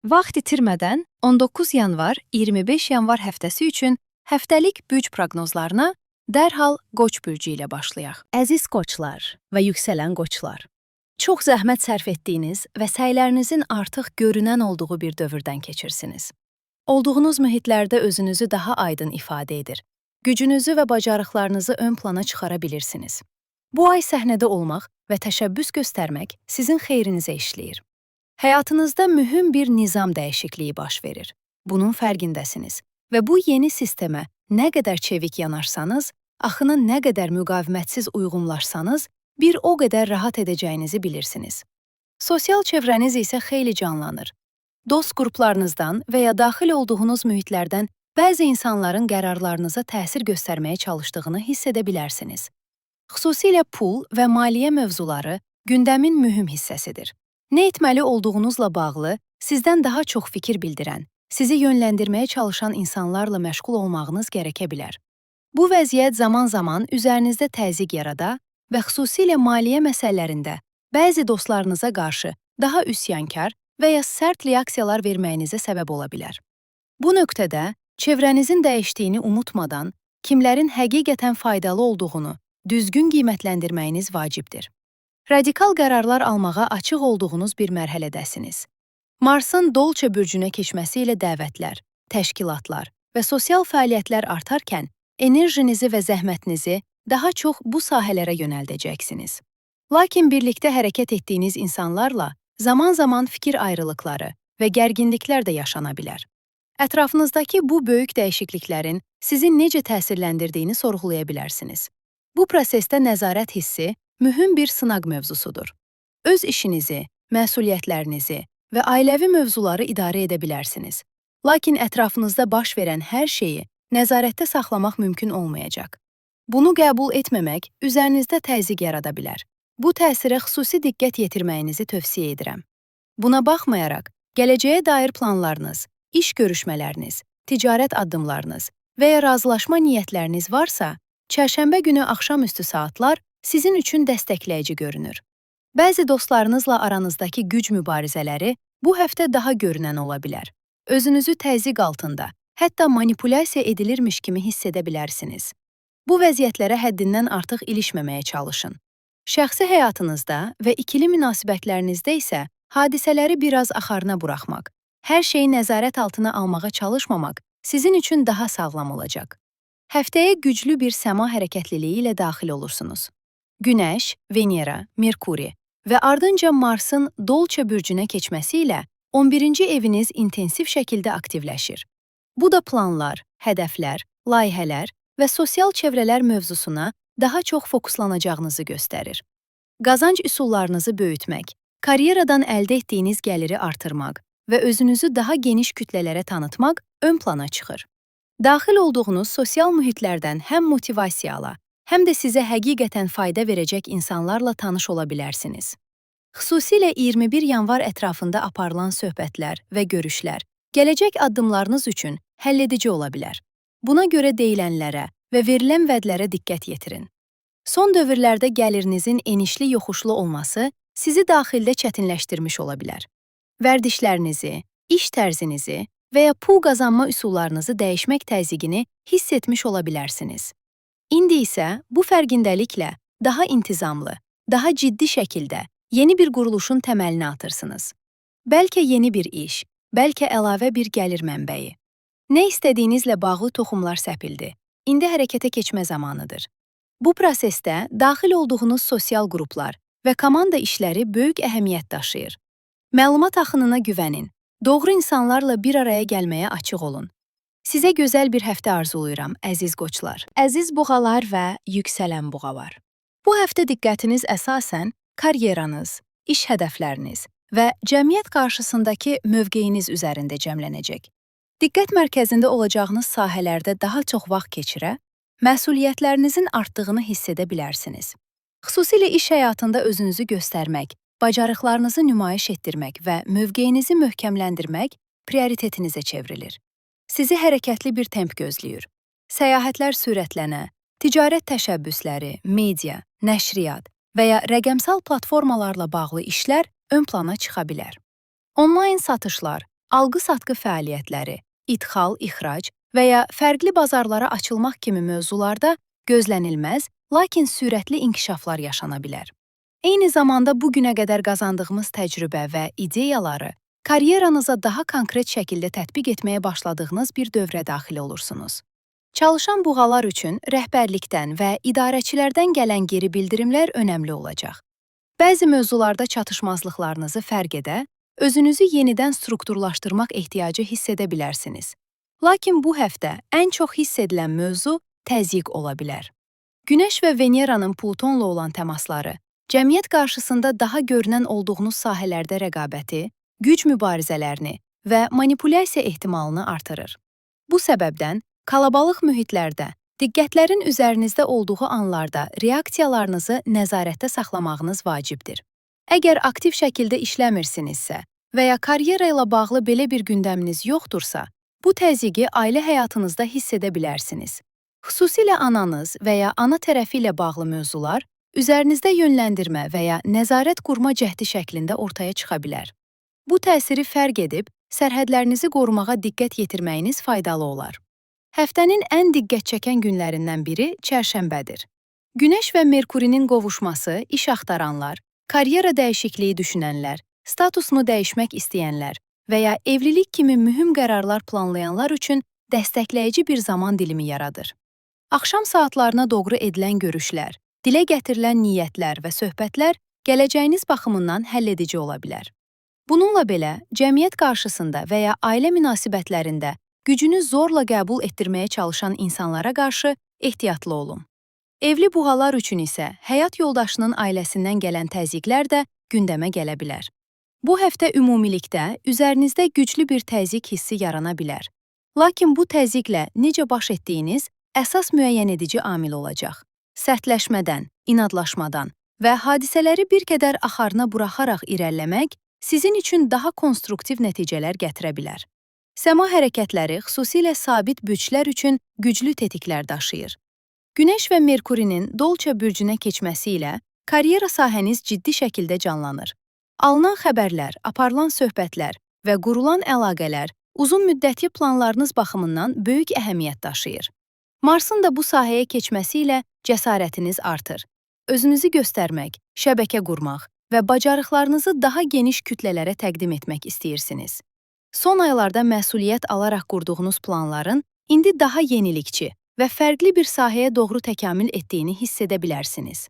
Vaxt itirmədən 19 yanvar-25 yanvar həftəsi üçün həftəlik bürc proqnozlarına dərhal Qoç bürcü ilə başlayaq. Əziz qoçlar və yüksələn qoçlar, çox zəhmət sərf etdiyiniz və səylərinizin artıq görünən olduğu bir dövrdən keçirsiniz. Olduğunuz mühitlərdə özünüzü daha aydın ifadə edir, gücünüzü və bacarıqlarınızı ön plana çıxara bilirsiniz. Bu ay səhnədə olmaq və təşəbbüs göstərmək sizin xeyrinizə işləyir. Həyatınızda mühüm bir nizam dəyişikliyi baş verir. Bunun fərqindəsiniz və bu yeni sistemə nə qədər çevik yanaşsanız, axına nə qədər müqavimətsiz uyğunlaşsanız, bir o qədər rahat edəcəyinizi bilirsiniz. Sosial çevrəniz isə xeyli canlanır. Dost qruplarınızdan və ya daxil olduğunuz mühitlərdən bəzi insanların qərarlarınıza təsir göstərməyə çalışdığını hiss edə bilərsiniz. Xüsusilə pul və maliyyə mövzuları gündəmin mühüm hissəsidir. Nə etməli olduğunuzla bağlı sizdən daha çox fikir bildirən, sizi yönləndirməyə çalışan insanlarla məşğul olmağınız gərəkə bilər. Bu vəziyyət zaman-zaman üzərinizdə təzyiq yarada və xüsusilə maliyyə məsələlərində bəzi dostlarınıza qarşı daha üsyankar və ya sərt reaksiyalar verməyinizə səbəb ola bilər. Bu nöqtədə çevrənizin dəyişdiyini unutmadan, kimlərin həqiqətən faydalı olduğunu düzgün qiymətləndirməyiniz vacibdir. Radikal qərarlar almağa açıq olduğunuz bir mərhələdəsiniz. Marsın Dolça bürcünə keçməsi ilə dəvətlər, təşkilatlar və sosial fəaliyyətlər artarkən enerjinizi və zəhmətinizi daha çox bu sahələrə yönəldəcəksiniz. Lakin birlikdə hərəkət etdiyiniz insanlarla zaman-zaman fikir ayrılıqları və gərginliklər də yaşana bilər. Ətrafınızdakı bu böyük dəyişikliklərin sizi necə təsirləndirdiyini sorğulaya bilərsiniz. Bu prosesdə nəzarət hissi mühüm bir sınaq mövzusudur. Öz işinizi, məsuliyyətlərinizi və ailəvi mövzuları idarə edə bilərsiniz. Lakin ətrafınızda baş verən hər şeyi nəzarətdə saxlamaq mümkün olmayacaq. Bunu qəbul etməmək üzərinizdə təzyiq yarada bilər. Bu təsirə xüsusi diqqət yetirməyinizi tövsiyə edirəm. Buna baxmayaraq, gələcəyə dair planlarınız, iş görüşmələriniz, ticarət addımlarınız və ya razılaşma niyyətləriniz varsa, çərşənbə günü axşamüstü saatlar sizin üçün dəstəkləyici görünür. Bəzi dostlarınızla aranızdakı güc mübarizələri bu həftə daha görünən ola bilər. Özünüzü təzyiq altında, hətta manipulyasiya edilirmiş kimi hiss edə bilərsiniz. Bu vəziyyətlərə həddindən artıq ilişməməyə çalışın. Şəxsi həyatınızda və ikili münasibətlərinizdə isə hadisələri biraz axarına buraxmaq, hər şeyi nəzarət altına almağa çalışmamaq sizin üçün daha sağlam olacaq. Həftəyə güclü bir səma hərəkətliliyi ilə daxil olursunuz. Günəş, Venera, Merkuri və ardınca Marsın Dolça bürcünə keçməsi ilə 11-ci eviniz intensiv şəkildə aktivləşir. Bu da planlar, hədəflər, layihələr və sosial çevrələr mövzusuna daha çox fokuslanacağınızı göstərir. Qazanc üsullarınızı böyütmək, karyeradan əldə etdiyiniz gəliri artırmaq və özünüzü daha geniş kütlələrə tanıtmaq ön plana çıxır. Daxil olduğunuz sosial mühitlərdən həm motivasiyalı, həm də sizə həqiqətən fayda verəcək insanlarla tanış ola bilərsiniz. Xüsusilə 21 yanvar ətrafında aparılan söhbətlər və görüşlər gələcək addımlarınız üçün həlledici ola bilər. Buna görə deyilənlərə və verilən vədlərə diqqət yetirin. Son dövrlərdə gəlirinizin enişli yoxuşlu olması sizi daxildə çətinləşdirmiş ola bilər. Vərdişlərinizi, iş tərzinizi və ya pul qazanma üsullarınızı dəyişmək təzyiqini hiss etmiş ola bilərsiniz. İndi isə bu fərqindəliklə daha intizamlı, daha ciddi şəkildə yeni bir quruluşun təməlini atırsınız. Bəlkə yeni bir iş, bəlkə əlavə bir gəlir mənbəyi. Nə istədiyinizlə bağlı toxumlar səpildi. İndi hərəkətə keçmə zamanıdır. Bu prosesdə daxil olduğunuz sosial qruplar və komanda işləri böyük əhəmiyyət daşıyır. Məlumat axınına güvənin. Doğru insanlarla bir araya gəlməyə açıq olun. Sizə gözəl bir həftə arzulayıram, əziz qoçlar. Əziz buğalar və yüksələn buğalar. Bu həftə diqqətiniz əsasən karyeranız, iş hədəfləriniz və cəmiyyət qarşısındakı mövqeyiniz üzərində cəmlənəcək. Diqqət mərkəzində olacağınız sahələrdə daha çox vaxt keçirə, məsuliyyətlərinizin artdığını hiss edə bilərsiniz. Xüsusilə iş həyatında özünüzü göstərmək, bacarıqlarınızı nümayiş etdirmək və mövqeyinizi möhkəmləndirmək prioritetinizə çevrilir. Sizi hərəkətli bir temp gözləyir. Səyahətlər sürətlənə, ticarət təşəbbüsləri, media, nəşriyyat və ya rəqəmsal platformalarla bağlı işlər ön plana çıxa bilər. Onlayn satışlar, alqı-satqı fəaliyyətləri, idxal, ixrac və ya fərqli bazarlara açılmaq kimi mövzularda gözlənilməz, lakin sürətli inkişaflar yaşana bilər. Eyni zamanda bu günə qədər qazandığımız təcrübə və ideyaları karyeranıza daha konkret şəkildə tətbiq etməyə başladığınız bir dövrə daxil olursunuz. Çalışan buğalar üçün rəhbərlikdən və idarəçilərdən gələn geri bildirimlər önəmli olacaq. Bəzi mövzularda çatışmazlıqlarınızı fərq edə, özünüzü yenidən strukturlaşdırmaq ehtiyacı hiss edə bilərsiniz. Lakin bu həftə ən çox hiss edilən mövzu təzyiq ola bilər. Günəş və Veneranın Plutonla olan təmasları, cəmiyyət qarşısında daha görünən olduğunuz sahələrdə rəqabəti, güc mübarizələrini və manipulyasiya ehtimalını artırır. Bu səbəbdən kalabalıq mühitlərdə, diqqətlərin üzərinizdə olduğu anlarda reaksiyalarınızı nəzarətdə saxlamağınız vacibdir. Əgər aktiv şəkildə işləmirsinizsə və ya karyera ilə bağlı belə bir gündəminiz yoxdursa, bu təzyiqi ailə həyatınızda hiss edə bilərsiniz. Xüsusilə ananız və ya ana tərəfi ilə bağlı mövzular üzərinizdə yönləndirmə və ya nəzarət qurma cəhdi şəklində ortaya çıxa bilər. Bu təsiri fərq edib, sərhədlərinizi qorumağa diqqət yetirməyiniz faydalı olar. Həftənin ən diqqət çəkən günlərindən biri çərşənbədir. Günəş və Merkurinin qovuşması iş axtaranlar, karyera dəyişikliyi düşünənlər, statusunu dəyişmək istəyənlər və ya evlilik kimi mühüm qərarlar planlayanlar üçün dəstəkləyici bir zaman dilimi yaradır. Axşam saatlarına doğru edilən görüşlər, dilə gətirilən niyyətlər və söhbətlər gələcəyiniz baxımından həlledici ola bilər. Bununla belə, cəmiyyət qarşısında və ya ailə münasibətlərində gücünü zorla qəbul etdirməyə çalışan insanlara qarşı ehtiyatlı olun. Evli buğalar üçün isə həyat yoldaşının ailəsindən gələn təzyiqlər də gündəmə gələ bilər. Bu həftə ümumilikdə üzərinizdə güclü bir təzyiq hissi yarana bilər. Lakin bu təzyiqlə necə baş etdiyiniz əsas müəyyən edici amil olacaq. Sərtləşmədən, inadlaşmadan və hadisələri bir qədər axarına buraxaraq irəliləmək sizin üçün daha konstruktiv nəticələr gətirə bilər. Səma hərəkətləri xüsusilə sabit bürclər üçün güclü tetiklər daşıyır. Günəş və Merkurinin Dolça bürcünə keçməsi ilə karyera sahəniz ciddi şəkildə canlanır. Alınan xəbərlər, aparılan söhbətlər və qurulan əlaqələr uzun müddətli planlarınız baxımından böyük əhəmiyyət daşıyır. Marsın da bu sahəyə keçməsi ilə cəsarətiniz artır. Özünüzü göstərmək, şəbəkə qurmaq və bacarıqlarınızı daha geniş kütlələrə təqdim etmək istəyirsiniz. Son aylarda məsuliyyət alaraq qurduğunuz planların indi daha yenilikçi və fərqli bir sahəyə doğru təkamül etdiyini hiss edə bilərsiniz.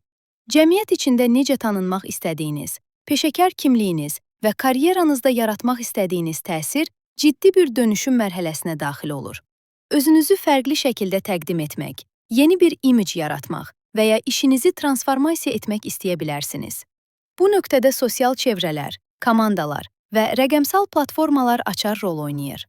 Cəmiyyət içində necə tanınmaq istədiyiniz, peşəkar kimliyiniz və karyeranızda yaratmaq istədiyiniz təsir ciddi bir dönüşüm mərhələsinə daxil olur. Özünüzü fərqli şəkildə təqdim etmək, yeni bir imic yaratmaq və ya işinizi transformasiya etmək istəyə bilərsiniz. Bu nöqtədə sosial çevrələr, komandalar və rəqəmsal platformalar açar rol oynayır.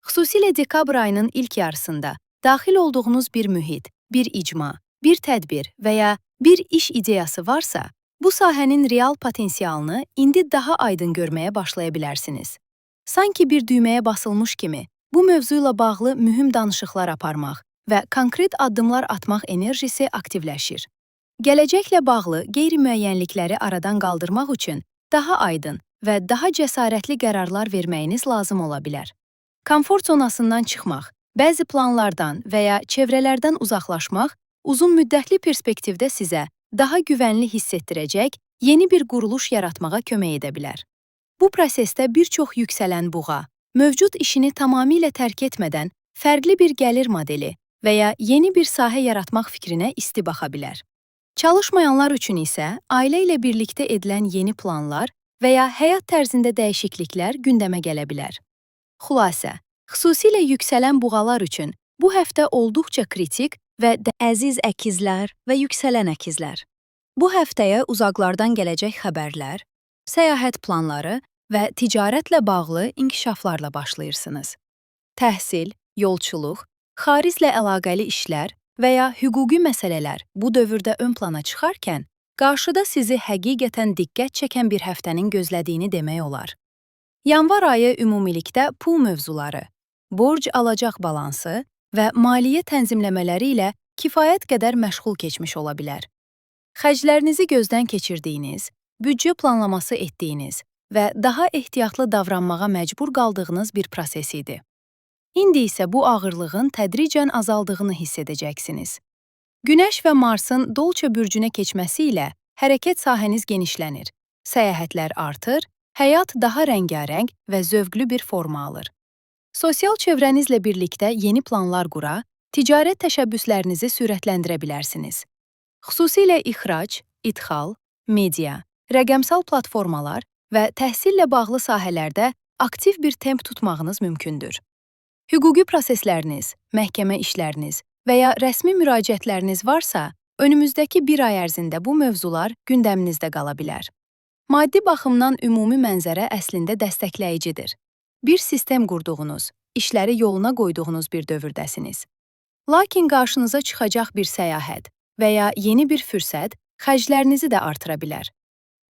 Xüsusilə dekabr ayının ilk yarısında daxil olduğunuz bir mühit, bir icma, bir tədbir və ya bir iş ideyası varsa, bu sahənin real potensialını indi daha aydın görməyə başlaya bilərsiniz. Sanki bir düyməyə basılmış kimi, bu mövzu ilə bağlı mühüm danışıqlar aparmaq və konkret addımlar atmaq enerjisi aktivləşir. Gələcəklə bağlı qeyri-müəyyənlikləri aradan qaldırmaq üçün daha aydın və daha cəsarətli qərarlar verməyiniz lazım ola bilər. Komfort zonasından çıxmaq, bəzi planlardan və ya çevrələrdən uzaqlaşmaq uzun müddətli perspektivdə sizə daha güvənli hiss etdirəcək yeni bir quruluş yaratmağa kömək edə bilər. Bu prosesdə bir çox yüksələn buğa, mövcud işini tamamilə tərk etmədən fərqli bir gəlir modeli və ya yeni bir sahə yaratmaq fikrinə isti baxa bilər. Çalışmayanlar üçün isə ailə ilə birlikdə edilən yeni planlar və ya həyat tərzində dəyişikliklər gündəmə gələ bilər. Xülasə, xüsusilə yüksələn buğalar üçün bu həftə olduqca kritik və əziz əkizlər və yüksələn əkizlər. Bu həftəyə uzaqlardan gələcək xəbərlər, səyahət planları və ticarətlə bağlı inkişaflarla başlayırsınız. Təhsil, yolçuluq, xariclə əlaqəli işlər və ya hüquqi məsələlər bu dövrdə ön plana çıxarkən, qarşıda sizi həqiqətən diqqət çəkən bir həftənin gözlədiyini demək olar. Yanvar ayı ümumilikdə pul mövzuları, borc alacaq balansı və maliyyə tənzimləmələri ilə kifayət qədər məşğul keçmiş ola bilər. Xərclərinizi gözdən keçirdiyiniz, büdcə planlaması etdiyiniz və daha ehtiyatlı davranmağa məcbur qaldığınız bir proses idi. İndi isə bu ağırlığın tədricən azaldığını hiss edəcəksiniz. Günəş və Marsın Dolçe bürcünə keçməsi ilə hərəkət sahəniz genişlənir, səyahətlər artır, həyat daha rəngarəng və zövqlü bir forma alır. Sosial çevrənizlə birlikdə yeni planlar qura, ticarət təşəbbüslərinizi sürətləndirə bilərsiniz. Xüsusilə ixrac, idxal, media, rəqəmsal platformalar və təhsillə bağlı sahələrdə aktiv bir temp tutmağınız mümkündür. Hüquqi prosesləriniz, məhkəmə işləriniz və ya rəsmi müraciətləriniz varsa, önümüzdəki bir ay ərzində bu mövzular gündəminizdə qala bilər. Maddi baxımdan ümumi mənzərə əslində dəstəkləyicidir. Bir sistem qurduğunuz, işləri yoluna qoyduğunuz bir dövrdəsiniz. Lakin qarşınıza çıxacaq bir səyahət və ya yeni bir fürsət xərclərinizi də artıra bilər.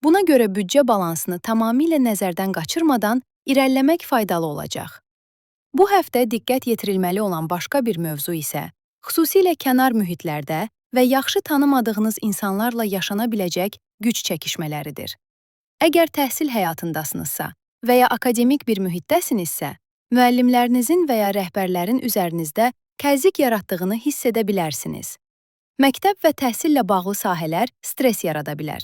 Buna görə büdcə balansını tamamilə nəzərdən qaçırmadan irəliləmək faydalı olacaq. Bu həftə diqqət yetirilməli olan başqa bir mövzu isə xüsusilə kənar mühitlərdə və yaxşı tanımadığınız insanlarla yaşana biləcək güc çəkişmələridir. Əgər təhsil həyatındasınızsa və ya akademik bir mühitdəsinizsə, müəllimlərinizin və ya rəhbərlərin üzərinizdə təzyiq yaratdığını hiss edə bilərsiniz. Məktəb və təhsillə bağlı sahələr stres yarada bilər.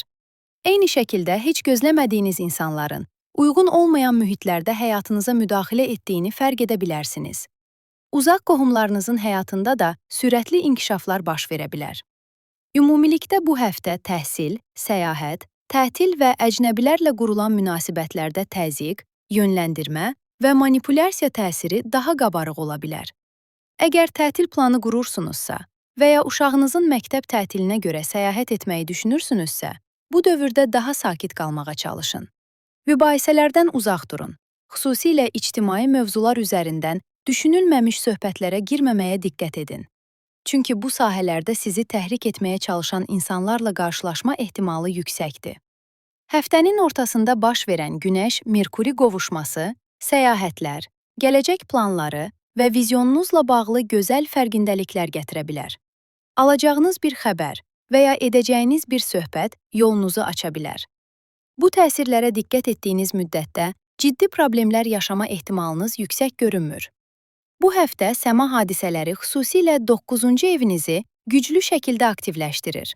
Eyni şəkildə heç gözləmədiyiniz insanların uyğun olmayan mühitlərdə həyatınıza müdaxilə etdiyini fərq edə bilərsiniz. Uzaq qohumlarınızın həyatında da sürətli inkişaflar baş verə bilər. Ümumilikdə bu həftə təhsil, səyahət, tətil və əcnəbilərlə qurulan münasibətlərdə təzyiq, yönləndirmə və manipulyasiya təsiri daha qabarıq ola bilər. Əgər tətil planı qurursunuzsa və ya uşağınızın məktəb tətilinə görə səyahət etməyi düşünürsünüzsə, bu dövrdə daha sakit qalmağa çalışın. Mübahisələrdən uzaq durun. Xüsusilə ictimai mövzular üzərindən düşünülməmiş söhbətlərə girməməyə diqqət edin. Çünki bu sahələrdə sizi təhrik etməyə çalışan insanlarla qarşılaşma ehtimalı yüksəkdir. Həftənin ortasında baş verən Günəş-Merkuri qovuşması, səyahətlər, gələcək planları və vizyonunuzla bağlı gözəl fərqindəliklər gətirə bilər. Alacağınız bir xəbər və ya edəcəyiniz bir söhbət yolunuzu aça bilər. Bu təsirlərə diqqət etdiyiniz müddətdə ciddi problemlər yaşama ehtimalınız yüksək görünmür. Bu həftə səma hadisələri xüsusilə 9-cu evinizi güclü şəkildə aktivləşdirir.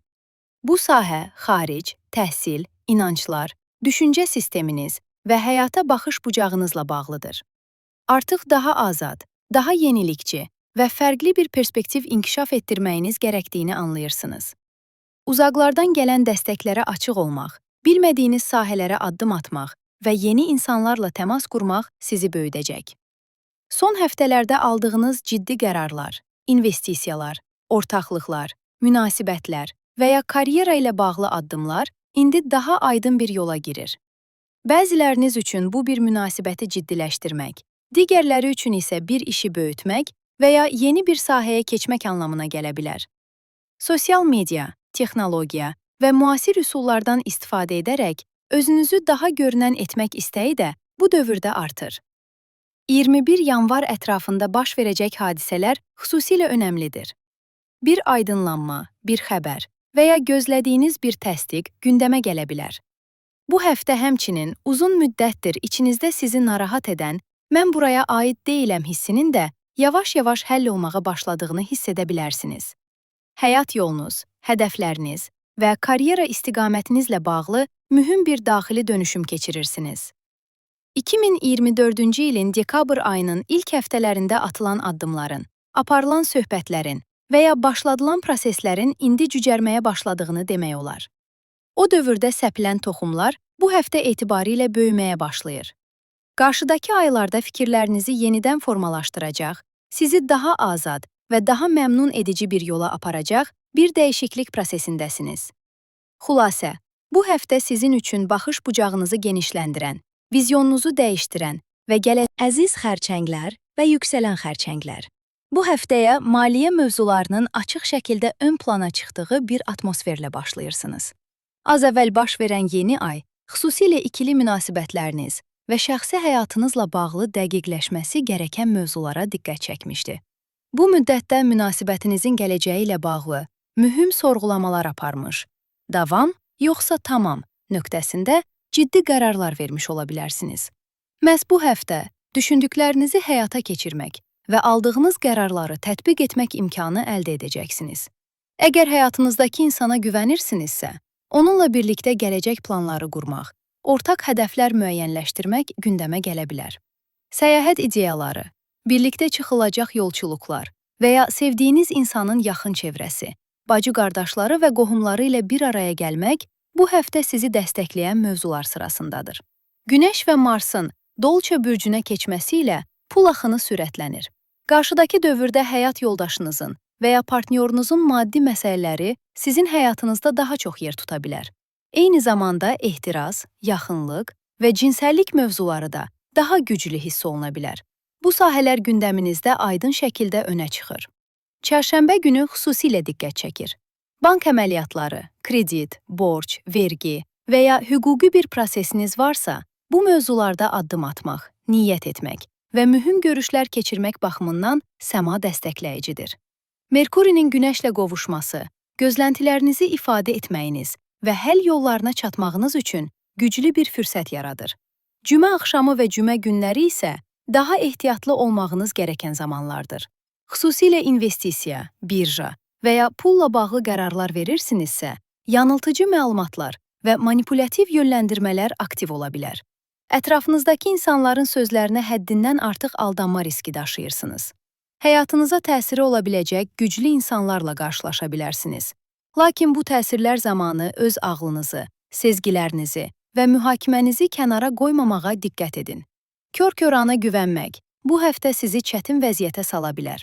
Bu sahə xaric, təhsil, inanclar, düşüncə sisteminiz və həyata baxış bucağınızla bağlıdır. Artıq daha azad, daha yenilikçi və fərqli bir perspektiv inkişaf etdirməyiniz gərəkdiyini anlayırsınız. Uzaqlardan gələn dəstəklərə açıq olmaq, bilmədiyiniz sahələrə addım atmaq və yeni insanlarla təmas qurmaq sizi böyüdəcək. Son həftələrdə aldığınız ciddi qərarlar, investisiyalar, ortaqlıqlar, münasibətlər və ya karyera ilə bağlı addımlar indi daha aydın bir yola girir. Bəziləriniz üçün bu bir münasibəti ciddiləşdirmək, digərləri üçün isə bir işi böyütmək və ya yeni bir sahəyə keçmək anlamına gələ bilər. Sosial media, texnologiya və müasir üsullardan istifadə edərək özünüzü daha görünən etmək istəyi də bu dövrdə artır. 21 yanvar ətrafında baş verəcək hadisələr xüsusilə önəmlidir. Bir aydınlanma, bir xəbər və ya gözlədiyiniz bir təsdiq gündəmə gələ bilər. Bu həftə həmçinin uzun müddətdir içinizdə sizi narahat edən "mən buraya aid deyiləm" hissinin də yavaş-yavaş həll olmağa başladığını hiss edə bilərsiniz. Həyat yolunuz, hədəfləriniz və karyera istiqamətinizlə bağlı mühüm bir daxili dönüşüm keçirirsiniz. 2024-cü ilin dekabr ayının ilk həftələrində atılan addımların, aparılan söhbətlərin və ya başladılan proseslərin indi cücərməyə başladığını demək olar. O dövrdə səpilən toxumlar bu həftə etibarilə böyüməyə başlayır. Qarşıdakı aylarda fikirlərinizi yenidən formalaşdıracaq, sizi daha azad və daha məmnun edici bir yola aparacaq bir dəyişiklik prosesindəsiniz. Xülasə, bu həftə sizin üçün baxış bucağınızı genişləndirən, vizyonunuzu dəyişdirən və əziz xərçənglər və yüksələn xərçənglər. Bu həftəyə maliyyə mövzularının açıq şəkildə ön plana çıxdığı bir atmosferlə başlayırsınız. Az əvvəl baş verən yeni ay, xüsusilə ikili münasibətləriniz və şəxsi həyatınızla bağlı dəqiqləşməsi gərəkən mövzulara diqqət çəkmişdi. Bu müddətdə münasibətinizin gələcəyi ilə bağlı mühüm sorğulamalar aparmış. Davam, yoxsa tamam nöqtəsində ciddi qərarlar vermiş ola bilərsiniz. Məhz bu həftə düşündüklərinizi həyata keçirmək və aldığınız qərarları tətbiq etmək imkanı əldə edəcəksiniz. Əgər həyatınızdakı insana güvənirsinizsə, onunla birlikdə gələcək planları qurmaq, ortaq hədəflər müəyyənləşdirmək gündəmə gələ bilər. Səyahət ideyaları, birlikdə çıxılacaq yolçuluqlar və ya sevdiyiniz insanın yaxın çevrəsi, bacı-qardaşları və qohumları ilə bir araya gəlmək bu həftə sizi dəstəkləyən mövzular sırasındadır. Günəş və Marsın Dolça bürcünə keçməsi ilə pul axını sürətlənir. Qarşıdakı dövrdə həyat yoldaşınızın və ya partnyorunuzun maddi məsələləri sizin həyatınızda daha çox yer tuta bilər. Eyni zamanda ehtiras, yaxınlıq və cinsəllik mövzuları da daha güclü hiss oluna bilər. Bu sahələr gündəminizdə aydın şəkildə önə çıxır. Çərşənbə günü xüsusilə diqqət çəkir. Bank əməliyyatları, kredit, borc, vergi və ya hüquqi bir prosesiniz varsa, bu mövzularda addım atmaq, niyyət etmək və mühüm görüşlər keçirmək baxımından səma dəstəkləyicidir. Merkurinin Günəşlə qovuşması, gözləntilərinizi ifadə etməyiniz və həll yollarına çatmağınız üçün güclü bir fürsət yaradır. Cümə axşamı və cümə günləri isə daha ehtiyatlı olmağınız gərəkən zamanlardır. Xüsusilə investisiya, birja və ya pulla bağlı qərarlar verirsinizsə, yanıltıcı məlumatlar və manipulativ yönləndirmələr aktiv ola bilər. Ətrafınızdakı insanların sözlərinə həddindən artıq aldanma riski daşıyırsınız. Həyatınıza təsiri ola biləcək güclü insanlarla qarşılaşa bilərsiniz. Lakin bu təsirlər zamanı öz ağlınızı, sezgilərinizi və mühakimənizi kənara qoymamağa diqqət edin. Kör-körana güvənmək bu həftə sizi çətin vəziyyətə sala bilər.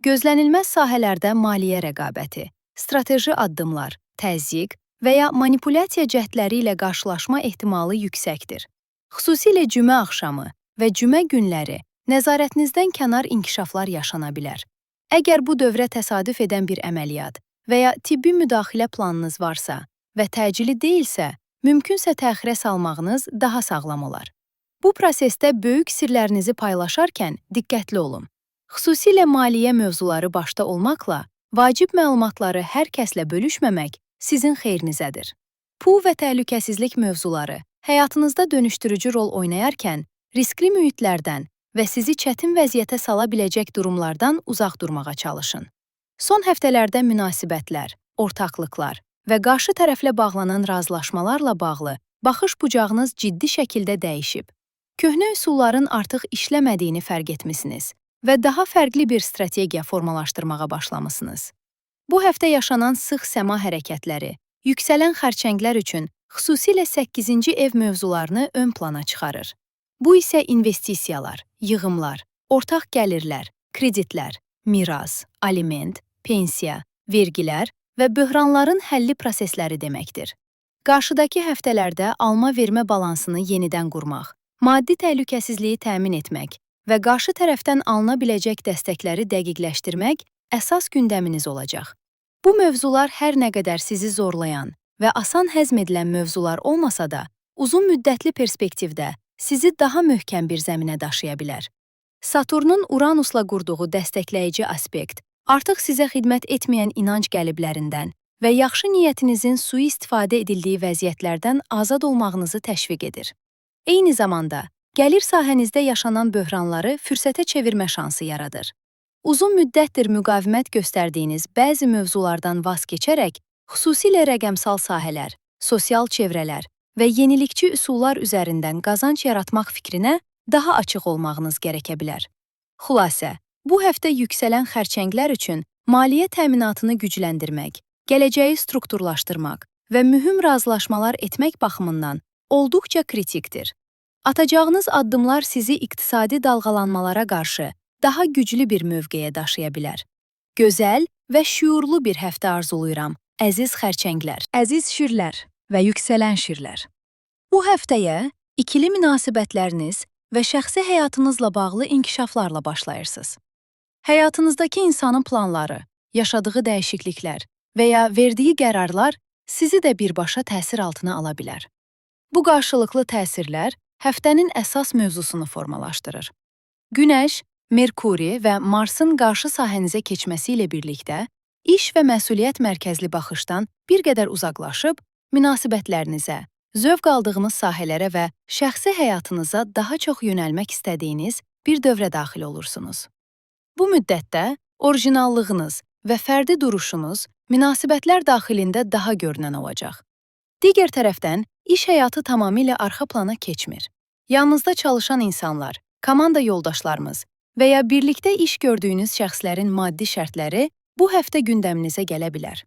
Gözlənilməz sahələrdə maliyyə rəqabəti, strateji addımlar, təzyiq və ya manipulyasiya cəhdləri ilə qarşılaşma ehtimalı yüksəkdir. Xüsusilə cümə axşamı və cümə günləri nəzarətinizdən kənar inkişaflar yaşana bilər. Əgər bu dövrə təsadüf edən bir əməliyyat və ya tibbi müdaxilə planınız varsa və təcili deyilsə, mümkünsə təxirə salmağınız daha sağlam olar. Bu prosesdə böyük sirlərinizi paylaşarkən diqqətli olun. Xüsusilə maliyyə mövzuları başda olmaqla, vacib məlumatları hər kəslə bölüşməmək sizin xeyrinizədir. Pul və təhlükəsizlik mövzuları həyatınızda dönüşdürücü rol oynayarkən, riskli mühitlərdən və sizi çətin vəziyyətə sala biləcək durumlardan uzaq durmağa çalışın. Son həftələrdə münasibətlər, ortaqlıqlar və qarşı tərəflə bağlanan razılaşmalarla bağlı baxış bucağınız ciddi şəkildə dəyişib. Köhnə üsulların artıq işləmədiyini fərq etmisiniz və daha fərqli bir strategiya formalaşdırmağa başlamısınız. Bu həftə yaşanan sıx səma hərəkətləri, yüksələn xərçənglər üçün xüsusilə 8-ci ev mövzularını ön plana çıxarır. Bu isə investisiyalar, yığımlar, ortaq gəlirlər, kreditlər, miras, aliment, pensiya, vergilər və böhranların həlli prosesləri deməkdir. Qarşıdakı həftələrdə alma-vermə balansını yenidən qurmaq, maddi təhlükəsizliyi təmin etmək və qarşı tərəfdən alına biləcək dəstəkləri dəqiqləşdirmək əsas gündəminiz olacaq. Bu mövzular hər nə qədər sizi zorlayan və asan həzm edilən mövzular olmasa da, uzun müddətli perspektivdə sizi daha möhkəm bir zəminə daşıya bilər. Saturnun Uranusla qurduğu dəstəkləyici aspekt artıq sizə xidmət etməyən inanc qəliblərindən və yaxşı niyyətinizin sui-istifadə edildiyi vəziyyətlərdən azad olmağınızı təşviq edir. Eyni zamanda, gəlir sahənizdə yaşanan böhranları fürsətə çevirmə şansı yaradır. Uzun müddətdir müqavimət göstərdiyiniz bəzi mövzulardan vaz keçərək, xüsusilə rəqəmsal sahələr, sosial çevrələr və yenilikçi üsullar üzərindən qazanc yaratmaq fikrinə daha açıq olmağınız gərəkə bilər. Xülasə, bu həftə yüksələn xərçənglər üçün maliyyə təminatını gücləndirmək, gələcəyi strukturlaşdırmaq və mühüm razılaşmalar etmək baxımından olduqca kritikdir. Atacağınız addımlar sizi iqtisadi dalğalanmalara qarşı daha güclü bir mövqeyə daşıya bilər. Gözəl və şüurlu bir həftə arzuluyuram, əziz xərçənglər, əziz şirlər və yüksələn şirlər. Bu həftəyə ikili münasibətləriniz və şəxsi həyatınızla bağlı inkişaflarla başlayırsınız. Həyatınızdakı insanın planları, yaşadığı dəyişikliklər və ya verdiyi qərarlar sizi də birbaşa təsir altına ala bilər. Bu qarşılıqlı təsirlər həftənin əsas mövzusunu formalaşdırır. Günəş, Merkuri və Marsın qarşı sahənizə keçməsi ilə birlikdə iş və məsuliyyət mərkəzli baxışdan bir qədər uzaqlaşıb, münasibətlərinizə, zövq aldığınız sahələrə və şəxsi həyatınıza daha çox yönəlmək istədiyiniz bir dövrə daxil olursunuz. Bu müddətdə orijinallığınız və fərdi duruşunuz münasibətlər daxilində daha görünən olacaq. Digər tərəfdən, iş həyatı tamamilə arxa plana keçmir. Yanınızda çalışan insanlar, komanda yoldaşlarımız və ya birlikdə iş gördüyünüz şəxslərin maddi şərtləri bu həftə gündəminizə gələ bilər.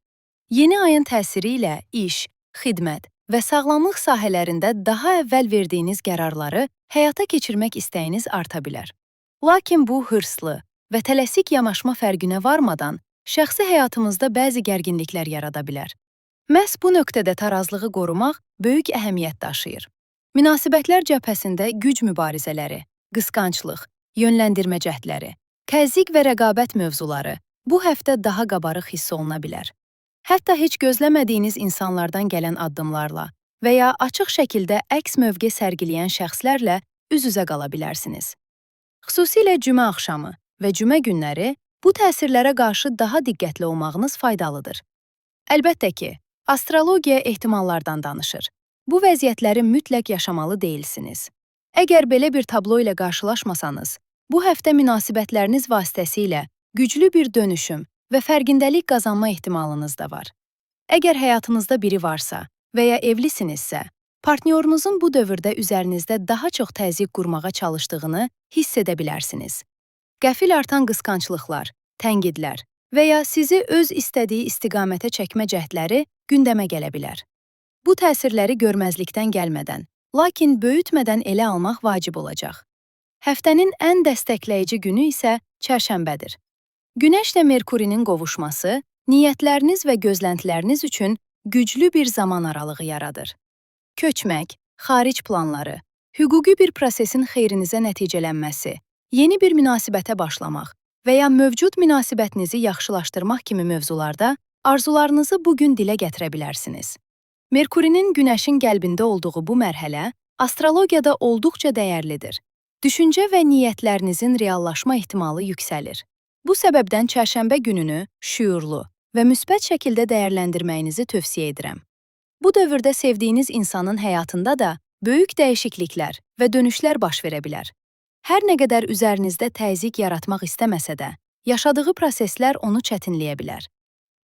Yeni ayın təsiri ilə iş, xidmət və sağlamlıq sahələrində daha əvvəl verdiyiniz qərarları həyata keçirmək istəyiniz arta bilər. Lakin bu hırslı və tələsik yanaşma fərqinə varmadan şəxsi həyatımızda bəzi gərginliklər yarada bilər. Məhz bu nöqtədə tarazlığı qorumaq böyük əhəmiyyət daşıyır. Münasibətlər cəbhəsində güc mübarizələri, qısqanclıq, yönləndirmə cəhdləri, təzyiq və rəqabət mövzuları bu həftə daha qabarıq hiss oluna bilər. Hətta heç gözləmədiyiniz insanlardan gələn addımlarla və ya açıq şəkildə əks mövqe sərgiləyən şəxslərlə üz-üzə qala bilərsiniz. Xüsusilə cümə axşamı və cümə günləri bu təsirlərə qarşı daha diqqətli olmağınız faydalıdır. Əlbəttə ki, astrologiya ehtimallardan danışır. Bu vəziyyətləri mütləq yaşamalı deyilsiniz. Əgər belə bir tablo ilə qarşılaşmasanız, bu həftə münasibətləriniz vasitəsilə güclü bir dönüşüm və fərqindəlik qazanma ehtimalınız da var. Əgər həyatınızda biri varsa və ya evlisinizsə, partnyorunuzun bu dövrdə üzərinizdə daha çox təzyiq qurmağa çalışdığını hiss edə bilərsiniz. Qəfil artan qısqanclıqlar, tənqidlər və ya sizi öz istədiyi istiqamətə çəkmə cəhdləri gündəmə gələ bilər. Bu təsirləri görməzlikdən gəlmədən, lakin böyütmədən elə almaq vacib olacaq. Həftənin ən dəstəkləyici günü isə çərşənbədir. Günəşlə Merkurinin qovuşması niyyətləriniz və gözləntiləriniz üçün güclü bir zaman aralığı yaradır. Köçmək, xaric planları, hüquqi bir prosesin xeyrinizə nəticələnməsi, yeni bir münasibətə başlamaq və ya mövcud münasibətinizi yaxşılaşdırmaq kimi mövzularda arzularınızı bugün dilə gətirə bilərsiniz. Merkurinin Günəşin qəlbində olduğu bu mərhələ astrologiyada olduqca dəyərlidir. Düşüncə və niyyətlərinizin reallaşma ehtimalı yüksəlir. Bu səbəbdən çərşənbə gününü şüurlu və müsbət şəkildə dəyərləndirməyinizi tövsiyə edirəm. Bu dövrdə sevdiyiniz insanın həyatında da böyük dəyişikliklər və dönüşlər baş verə bilər. Hər nə qədər üzərinizdə təzyiq yaratmaq istəməsə də, yaşadığı proseslər onu çətinləyə bilər.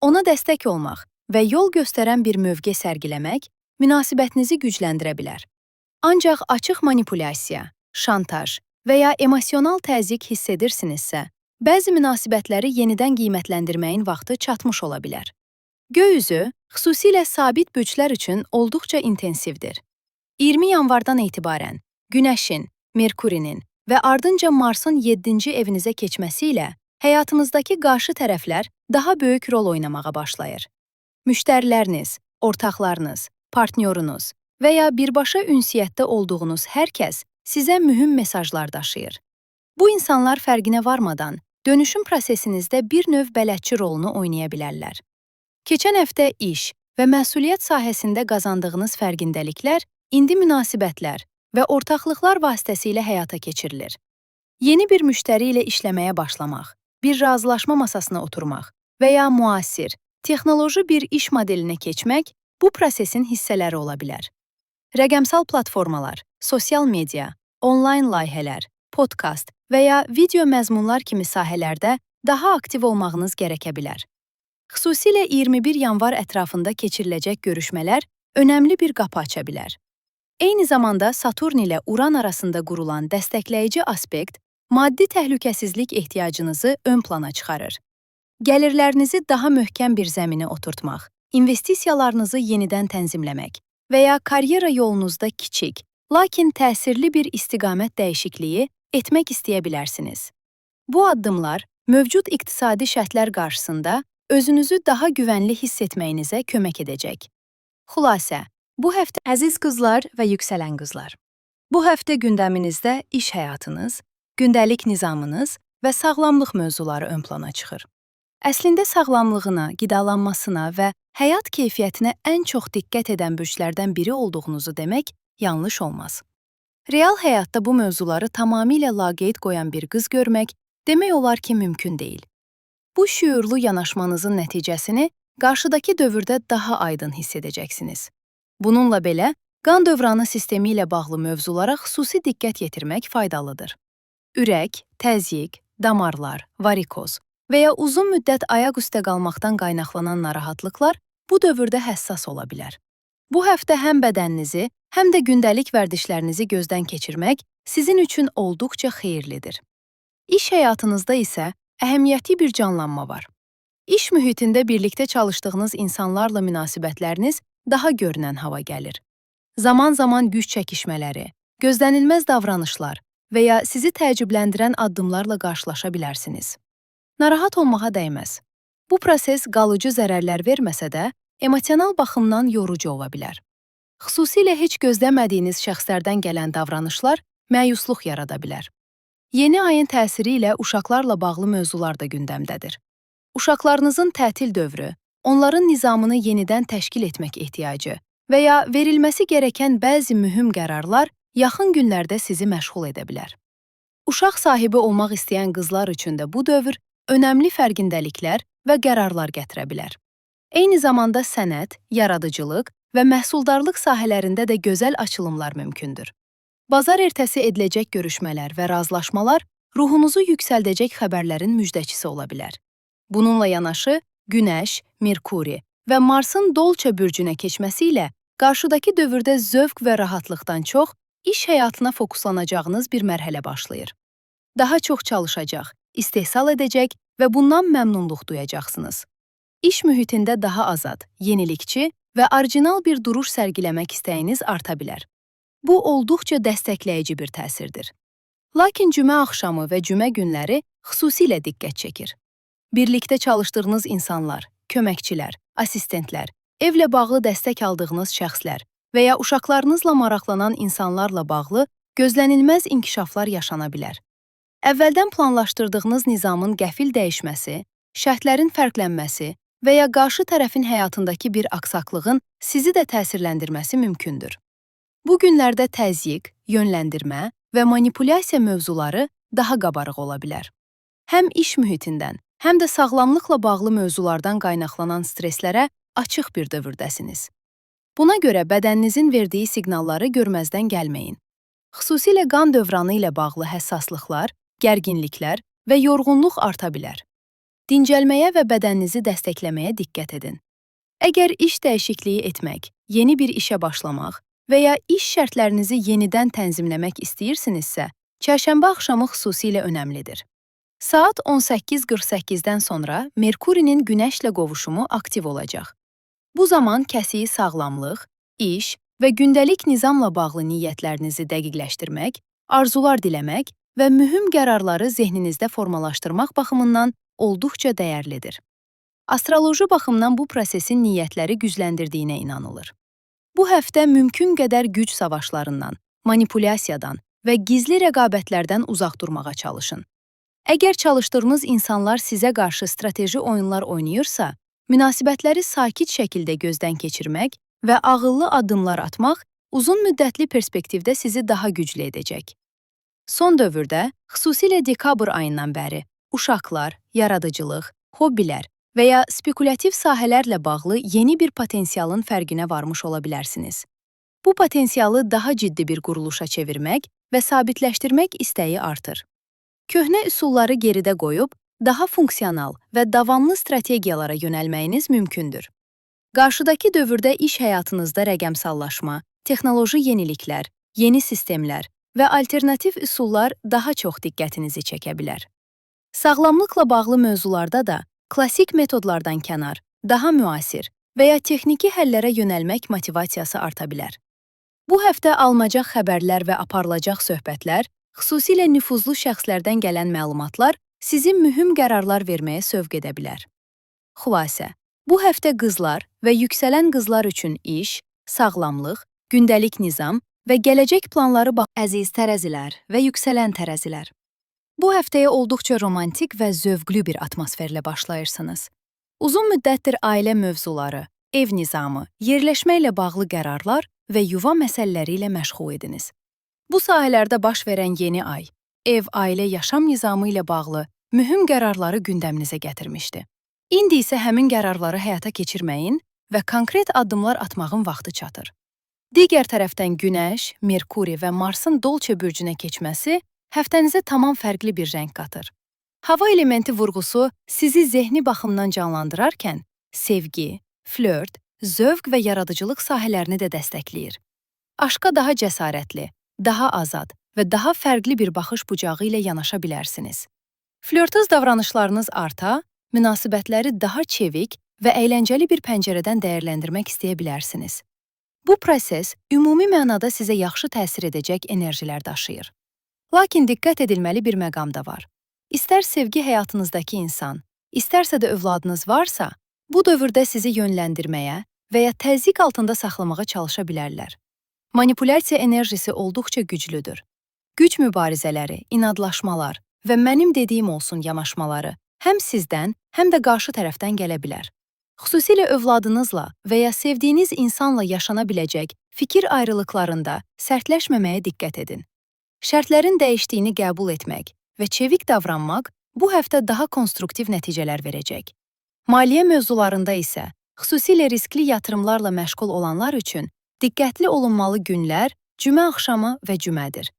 Ona dəstək olmaq və yol göstərən bir mövqe sərgiləmək münasibətinizi gücləndirə bilər. Ancaq açıq manipulyasiya, şantaj və ya emosional təzyiq hiss edirsinizsə, bəzi münasibətləri yenidən qiymətləndirməyin vaxtı çatmış ola bilər. Göy üzü xüsusilə sabit bürclər üçün olduqca intensivdir. 20 yanvardan etibarən Günəşin, Merkurinin və ardınca Marsın 7-ci evinizə keçməsi ilə həyatınızdakı qarşı tərəflər daha böyük rol oynamağa başlayır. Müştəriləriniz, ortaqlarınız, partnyorunuz və ya birbaşa ünsiyyətdə olduğunuz hər kəs sizə mühüm mesajlar daşıyır. Bu insanlar fərqinə varmadan dönüşüm prosesinizdə bir növ bələdçi rolunu oynaya bilərlər. Keçən həftə iş və məsuliyyət sahəsində qazandığınız fərqindəliklər indi münasibətlər və ortaqlıqlar vasitəsilə həyata keçirilir. Yeni bir müştəri ilə işləməyə başlamaq, bir razılaşma masasına oturmaq və ya müasir, texnoloji bir iş modelinə keçmək bu prosesin hissələri ola bilər. Rəqəmsal platformalar, sosial media, onlayn layihələr, podkast və ya video məzmunlar kimi sahələrdə daha aktiv olmağınız gərəkə bilər. Xüsusilə 21 yanvar ətrafında keçiriləcək görüşmələr önəmli bir qapı aça bilər. Eyni zamanda Saturn ilə Uran arasında qurulan dəstəkləyici aspekt maddi təhlükəsizlik ehtiyacınızı ön plana çıxarır. Gəlirlərinizi daha möhkəm bir zəminə oturtmaq, investisiyalarınızı yenidən tənzimləmək və ya karyera yolunuzda kiçik, lakin təsirli bir istiqamət dəyişikliyi etmək istəyə bilərsiniz. Bu addımlar mövcud iqtisadi şərtlər qarşısında özünüzü daha güvənli hiss etməyinizə kömək edəcək. Xülasə, bu həftə əziz qızlar və yüksələn qızlar. Bu həftə gündəminizdə iş həyatınız, gündəlik nizamınız və sağlamlıq mövzuları ön plana çıxır. Əslində sağlamlığına, qidalanmasına və həyat keyfiyyətinə ən çox diqqət edən bürclərdən biri olduğunuzu demək yanlış olmaz. Real həyatda bu mövzuları tamamilə laqeyd qoyan bir qız görmək demək olar ki, mümkün deyil. Bu şüurlu yanaşmanızın nəticəsini qarşıdakı dövrdə daha aydın hiss edəcəksiniz. Bununla belə, Qan dövranı sistemi ilə bağlı mövzulara xüsusi diqqət yetirmək faydalıdır. Ürək, təzyiq, damarlar, varikoz və ya uzun müddət ayaq üstə qalmaqdan qaynaqlanan narahatlıqlar bu dövrdə həssas ola bilər. Bu həftə həm bədəninizi, həm də gündəlik vərdişlərinizi gözdən keçirmək sizin üçün olduqca xeyirlidir. İş həyatınızda isə əhəmiyyətli bir canlanma var. İş mühitində birlikdə çalışdığınız insanlarla münasibətləriniz daha görünən hava gəlir. Zaman-zaman güc çəkişmələri, gözlənilməz davranışlar və ya sizi təəccübləndirən addımlarla qarşılaşa bilərsiniz. Narahat olmağa dəyməz. Bu proses qalıcı zərərlər verməsə də, emosional baxımdan yorucu ola bilər. Xüsusilə heç gözləmədiyiniz şəxslərdən gələn davranışlar məyusluq yarada bilər. Yeni ayın təsiri ilə uşaqlarla bağlı mövzular da gündəmdədir. Uşaqlarınızın tətil dövrü, onların nizamını yenidən təşkil etmək ehtiyacı və ya verilməsi gerəkən bəzi mühüm qərarlar yaxın günlərdə sizi məşğul edə bilər. Uşaq sahibi olmaq istəyən qızlar üçün də bu dövr önəmli fərqindəliklər və qərarlar gətirə bilər. Eyni zamanda sənət, yaradıcılıq və məhsuldarlıq sahələrində də gözəl açılımlar mümkündür. Bazar ertəsi ediləcək görüşmələr və razılaşmalar ruhunuzu yüksəldəcək xəbərlərin müjdəçisi ola bilər. Bununla yanaşı, Günəş, Merkuri və Marsın Dolça bürcünə keçməsi ilə qarşıdakı dövrdə zövq və rahatlıqdan çox iş həyatına fokuslanacağınız bir mərhələ başlayır. Daha çox çalışacaq, istehsal edəcək və bundan məmnunluq duyacaqsınız. İş mühitində daha azad, yenilikçi və orijinal bir duruş sərgiləmək istəyiniz arta bilər. Bu, olduqca dəstəkləyici bir təsirdir. Lakin cümə axşamı və cümə günləri xüsusilə diqqət çəkir. Birlikdə çalışdığınız insanlar, köməkçilər, assistentlər, evlə bağlı dəstək aldığınız şəxslər və ya uşaqlarınızla maraqlanan insanlarla bağlı gözlənilməz inkişaflar yaşana bilər. Əvvəldən planlaşdırdığınız nizamın qəfil dəyişməsi, şərtlərin fərqlənməsi və ya qarşı tərəfin həyatındakı bir aksaqlığın sizi də təsirləndirməsi mümkündür. Bu günlərdə təzyiq, yönləndirmə və manipulyasiya mövzuları daha qabarıq ola bilər. Həm iş mühitindən, həm də sağlamlıqla bağlı mövzulardan qaynaqlanan stresslərə açıq bir dövrdəsiniz. Buna görə bədəninizin verdiyi siqnalları görməzdən gəlməyin. Xüsusilə qan dövranı ilə bağlı həssaslıqlar, gərginliklər və yorğunluq arta bilər. Dincəlməyə və bədəninizi dəstəkləməyə diqqət edin. Əgər iş dəyişikliyi etmək, yeni bir işə başlamaq və ya iş şərtlərinizi yenidən tənzimləmək istəyirsinizsə, çərşənbə axşamı xüsusilə önəmlidir. Saat 18:48-dən sonra Merkurinin Günəşlə qovuşumu aktiv olacaq. Bu zaman kəsiyi sağlamlıq, iş və gündəlik nizamla bağlı niyyətlərinizi dəqiqləşdirmək, arzular diləmək və mühüm qərarları zehninizdə formalaşdırmaq baxımından olduqca dəyərlidir. Astroloji baxımdan bu prosesin niyyətləri gücləndirdiyinə inanılır. Bu həftə mümkün qədər güc savaşlarından, manipulyasiyadan və gizli rəqabətlərdən uzaq durmağa çalışın. Əgər çalışdığınız insanlar sizə qarşı strateji oyunlar oynayırsa, münasibətləri sakit şəkildə gözdən keçirmək və ağıllı addımlar atmaq uzun müddətli perspektivdə sizi daha güclü edəcək. Son dövrdə, xüsusilə dekabr ayından bəri, uşaqlar, yaradıcılıq, hobbilər və ya spekulativ sahələrlə bağlı yeni bir potensialın fərqinə varmış ola bilərsiniz. Bu potensialı daha ciddi bir quruluşa çevirmək və sabitləşdirmək istəyi artır. Köhnə üsulları geridə qoyub, daha funksional və davamlı strategiyalara yönəlməyiniz mümkündür. Qarşıdakı dövrdə iş həyatınızda rəqəmsallaşma, texnoloji yeniliklər, yeni sistemlər və alternativ üsullar daha çox diqqətinizi çəkə bilər. Sağlamlıqla bağlı mövzularda da klassik metodlardan kənar, daha müasir və ya texniki həllərə yönəlmək motivasiyası arta bilər. Bu həftə alınacaq xəbərlər və aparılacaq söhbətlər, xüsusilə nüfuzlu şəxslərdən gələn məlumatlar sizi mühüm qərarlar verməyə sövq edə bilər. Xülasə, bu həftə qızlar və yüksələn qızlar üçün iş, sağlamlıq, gündəlik nizam və gələcək planları əziz tərəzilər və yüksələn tərəzilər. Bu həftəyə olduqca romantik və zövqlü bir atmosferlə başlayırsınız. Uzun müddətdir ailə mövzuları, ev nizamı, yerləşmə ilə bağlı qərarlar və yuva məsələləri ilə məşğul ediniz. Bu sahələrdə baş verən yeni ay, ev, ailə, yaşam nizamı ilə bağlı mühüm qərarları gündəminizə gətirmişdi. İndi isə həmin qərarları həyata keçirməyin və konkret addımlar atmağın vaxtı çatır. Digər tərəfdən Günəş, Merkuri və Marsın Dolçe bürcünə keçməsi həftənizə tamam fərqli bir rəng qatır. Hava elementi vurğusu sizi zehni baxımdan canlandırarkən, sevgi, flört, zövq və yaradıcılıq sahələrini də dəstəkləyir. Aşqa daha cəsarətli, daha azad və daha fərqli bir baxış bucağı ilə yanaşa bilərsiniz. Flörtöz davranışlarınız arta, münasibətləri daha çevik və əyləncəli bir pəncərədən dəyərləndirmək istəyə bilərsiniz. Bu proses ümumi mənada sizə yaxşı təsir edəcək enerjilər daşıyır. Lakin diqqət edilməli bir məqam da var. İstər sevgi həyatınızdakı insan, istərsə də övladınız varsa, bu dövrdə sizi yönləndirməyə və ya təzyiq altında saxlamağa çalışa bilərlər. Manipulyasiya enerjisi olduqca güclüdür. Güc mübarizələri, inadlaşmalar və mənim dediyim olsun yanaşmaları həm sizdən, həm də qarşı tərəfdən gələ bilər. Xüsusilə övladınızla və ya sevdiyiniz insanla yaşana biləcək fikir ayrılıqlarında sərtləşməməyə diqqət edin. Şərtlərin dəyişdiyini qəbul etmək və çevik davranmaq bu həftə daha konstruktiv nəticələr verəcək. Maliyyə mövzularında isə, xüsusilə riskli yatırımlarla məşğul olanlar üçün diqqətli olunmalı günlər cümə axşamı və cümədir.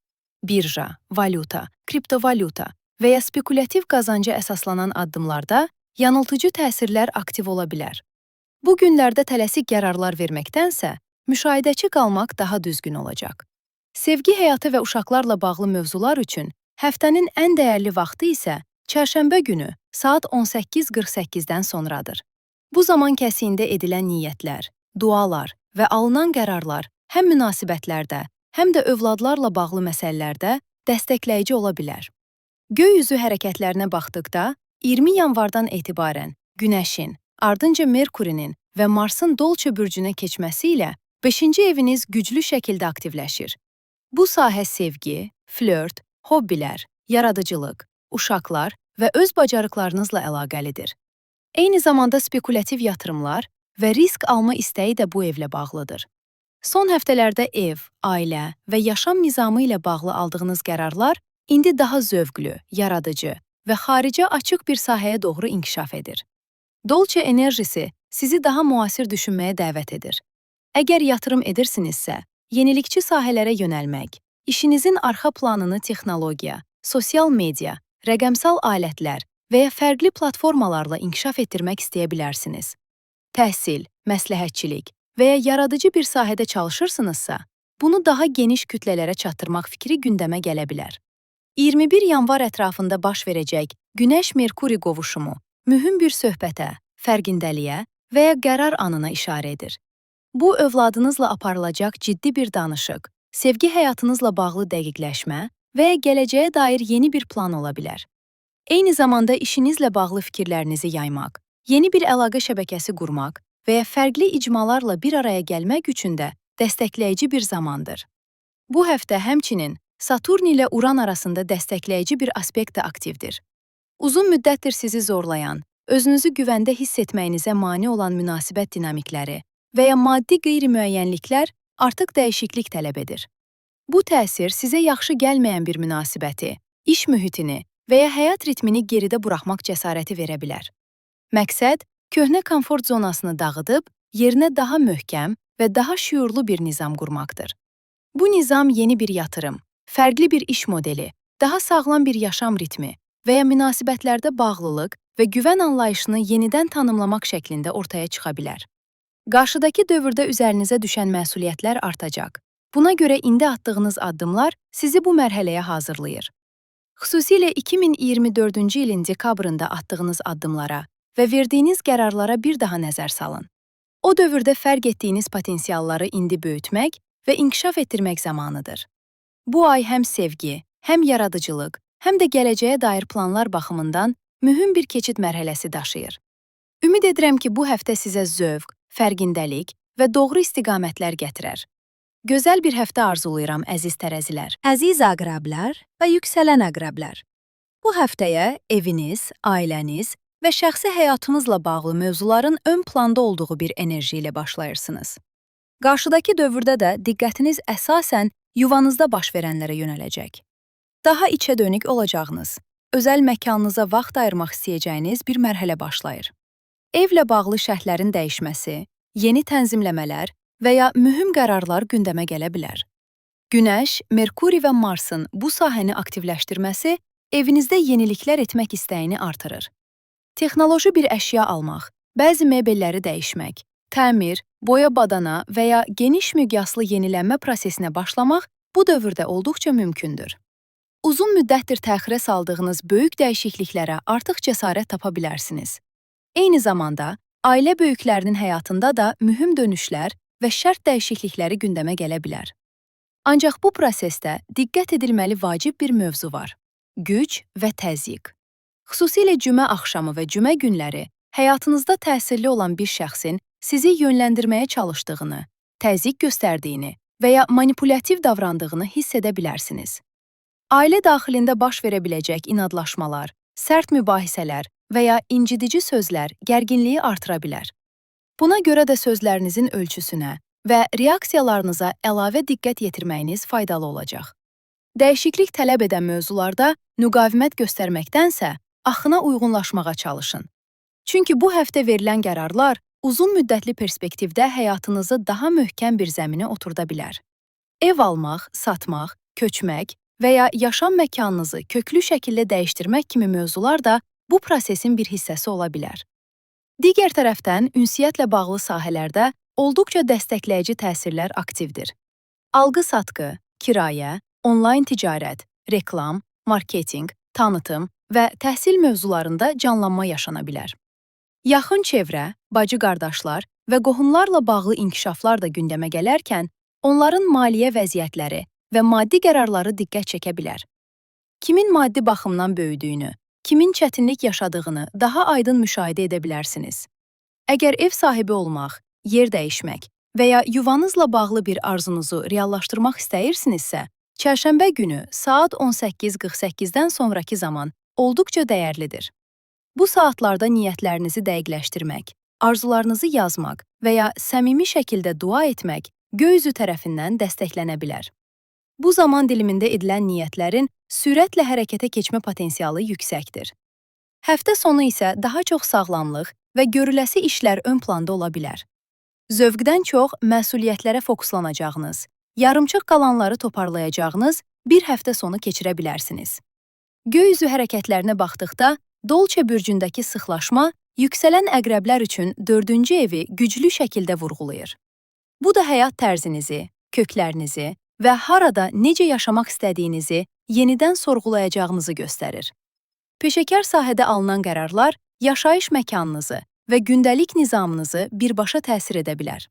Birja, valyuta, kriptovalyuta və ya spekulativ qazanca əsaslanan addımlarda yanıltıcı təsirlər aktiv ola bilər. Bu günlərdə tələsik qərarlar verməkdənsə, müşahidəçi qalmaq daha düzgün olacaq. Sevgi həyatı və uşaqlarla bağlı mövzular üçün həftənin ən dəyərli vaxtı isə çərşənbə günü saat 18:48-dən sonradır. Bu zaman kəsiyində edilən niyyətlər, dualar və alınan qərarlar həm münasibətlərdə, həm də övladlarla bağlı məsələlərdə dəstəkləyici ola bilər. Göy üzü hərəkətlərinə baxdıqda, 20 yanvardan etibarən Günəşin, ardınca Merkurinin və Marsın Dolçe bürcünə keçməsi ilə 5-ci eviniz güclü şəkildə aktivləşir. Bu sahə sevgi, flört, hobbilər, yaradıcılıq, uşaqlar və öz bacarıqlarınızla əlaqəlidir. Eyni zamanda spekulativ yatırımlar və risk alma istəyi də bu evlə bağlıdır. Son həftələrdə ev, ailə və yaşam nizamı ilə bağlı aldığınız qərarlar indi daha zövqlü, yaradıcı və xaricə açıq bir sahəyə doğru inkişaf edir. Dolçe enerjisi sizi daha müasir düşünməyə dəvət edir. Əgər yatırım edirsinizsə, yenilikçi sahələrə yönəlmək, işinizin arxa planını texnologiya, sosial media, rəqəmsal alətlər və ya fərqli platformalarla inkişaf etdirmək istəyə bilərsiniz. Təhsil, məsləhətçilik və ya yaradıcı bir sahədə çalışırsınızsa, bunu daha geniş kütlələrə çatdırmaq fikri gündəmə gələ bilər. 21 yanvar ətrafında baş verəcək Günəş-Merkuri qovuşumu mühüm bir söhbətə, fərqindəliyə və ya qərar anına işarə edir. Bu, övladınızla aparılacaq ciddi bir danışıq, sevgi həyatınızla bağlı dəqiqləşmə və ya gələcəyə dair yeni bir plan ola bilər. Eyni zamanda işinizlə bağlı fikirlərinizi yaymaq, yeni bir əlaqə şəbəkəsi qurmaq və ya fərqli icmalarla bir araya gəlmək üçün də dəstəkləyici bir zamandır. Bu həftə həmçinin Saturn ilə Uran arasında dəstəkləyici bir aspekt də aktivdir. Uzun müddətdir sizi zorlayan, özünüzü güvəndə hiss etməyinizə mane olan münasibət dinamikləri və ya maddi qeyri-müəyyənliklər artıq dəyişiklik tələb edir. Bu təsir sizə yaxşı gəlməyən bir münasibəti, iş mühitini və ya həyat ritmini geridə buraxmaq cəsarəti verə bilər. Məqsəd, köhnə komfort zonasını dağıdıb, yerinə daha möhkəm və daha şüurlu bir nizam qurmaqdır. Bu nizam yeni bir yatırım, fərqli bir iş modeli, daha sağlam bir yaşam ritmi və ya münasibətlərdə bağlılıq və güvən anlayışını yenidən tanımlamaq şəklində ortaya çıxa bilər. Qarşıdakı dövrdə üzərinizə düşən məsuliyyətlər artacaq. Buna görə indi atdığınız addımlar sizi bu mərhələyə hazırlayır. Xüsusilə 2024-cü ilin dekabrında atdığınız addımlara və verdiyiniz qərarlara bir daha nəzər salın. O dövrdə fərq etdiyiniz potensialları indi böyütmək və inkişaf etdirmək zamanıdır. Bu ay həm sevgi, həm yaradıcılıq, həm də gələcəyə dair planlar baxımından mühüm bir keçid mərhələsi daşıyır. Ümid edirəm ki, bu həftə sizə zövq, fərqindəlik və doğru istiqamətlər gətirər. Gözəl bir həftə arzulayıram, əziz tərəzilər. Əziz əqrəblər və yüksələn əqrəblər. Bu həftəyə eviniz, ailəniz və şəxsi həyatınızla bağlı mövzuların ön planda olduğu bir enerji ilə başlayırsınız. Qarşıdakı dövrdə də diqqətiniz əsasən yuvanızda baş verənlərə yönələcək. Daha içə dönük olacağınız, özəl məkanınıza vaxt ayırmaq istəyəcəyiniz bir mərhələ başlayır. Evlə bağlı şərtlərin dəyişməsi, yeni tənzimləmələr və ya mühüm qərarlar gündəmə gələ bilər. Günəş, Merkuri və Marsın bu sahəni aktivləşdirməsi evinizdə yeniliklər etmək istəyini artırır. Texnoloji bir əşya almaq, bəzi mebelləri dəyişmək, təmir, boya badana və ya geniş miqyaslı yenilənmə prosesinə başlamaq bu dövrdə olduqca mümkündür. Uzun müddətdir təxirə saldığınız böyük dəyişikliklərə artıq cəsarət tapa bilərsiniz. Eyni zamanda, ailə böyüklərinin həyatında da mühüm dönüşlər və şərt dəyişiklikləri gündəmə gələ bilər. Ancaq bu prosesdə diqqət edilməli vacib bir mövzu var: güc və təzyiq. Xüsusilə cümə axşamı və cümə günləri həyatınızda təsirli olan bir şəxsin sizi yönləndirməyə çalışdığını, təzyiq göstərdiyini və ya manipulativ davrandığını hiss edə bilərsiniz. Ailə daxilində baş verə biləcək inadlaşmalar, sərt mübahisələr və ya incidici sözlər gərginliyi artıra bilər. Buna görə də sözlərinizin ölçüsünə və reaksiyalarınıza əlavə diqqət yetirməyiniz faydalı olacaq. Dəyişiklik tələb edən mövzularda müqavimət göstərməkdənsə, axına uyğunlaşmağa çalışın. Çünki bu həftə verilən qərarlar uzun müddətli perspektivdə həyatınızı daha möhkəm bir zəminə oturda bilər. Ev almaq, satmaq, köçmək və ya yaşam məkanınızı köklü şəkildə dəyişdirmək kimi mövzular da bu prosesin bir hissəsi ola bilər. Digər tərəfdən, ünsiyyətlə bağlı sahələrdə olduqca dəstəkləyici təsirlər aktivdir. Alqı-satqı, kirayə, onlayn ticarət, reklam, marketinq, tanıtım və təhsil mövzularında canlanma yaşana bilər. Yaxın çevrə, bacı-qardaşlar və qohumlarla bağlı inkişaflar da gündəmə gələrkən, onların maliyyə vəziyyətləri və maddi qərarları diqqət çəkə bilər. Kimin maddi baxımdan böyüdüyünü, kimin çətinlik yaşadığını daha aydın müşahidə edə bilərsiniz. Əgər ev sahibi olmaq, yer dəyişmək və ya yuvanızla bağlı bir arzunuzu reallaşdırmaq istəyirsinizsə, çərşənbə günü saat 18:48-dən sonraki zaman olduqca dəyərlidir. Bu saatlarda niyyətlərinizi dəqiqləşdirmək, arzularınızı yazmaq və ya səmimi şəkildə dua etmək göy üzü tərəfindən dəstəklənə bilər. Bu zaman dilimində edilən niyyətlərin sürətlə hərəkətə keçmə potensialı yüksəkdir. Həftə sonu isə daha çox sağlamlıq və görüləsi işlər ön planda ola bilər. Zövqdən çox məsuliyyətlərə fokuslanacağınız, yarımçıq qalanları toparlayacağınız bir həftə sonu keçirə bilərsiniz. Göy üzü hərəkətlərinə baxdıqda, Dolçe bürcündəki sıxlaşma yüksələn əqrəblər üçün 4-cü evi güclü şəkildə vurğulayır. Bu da həyat tərzinizi, köklərinizi və harada necə yaşamaq istədiyinizi yenidən sorğulayacağınızı göstərir. Peşəkar sahədə alınan qərarlar yaşayış məkanınızı və gündəlik nizamınızı birbaşa təsir edə bilər.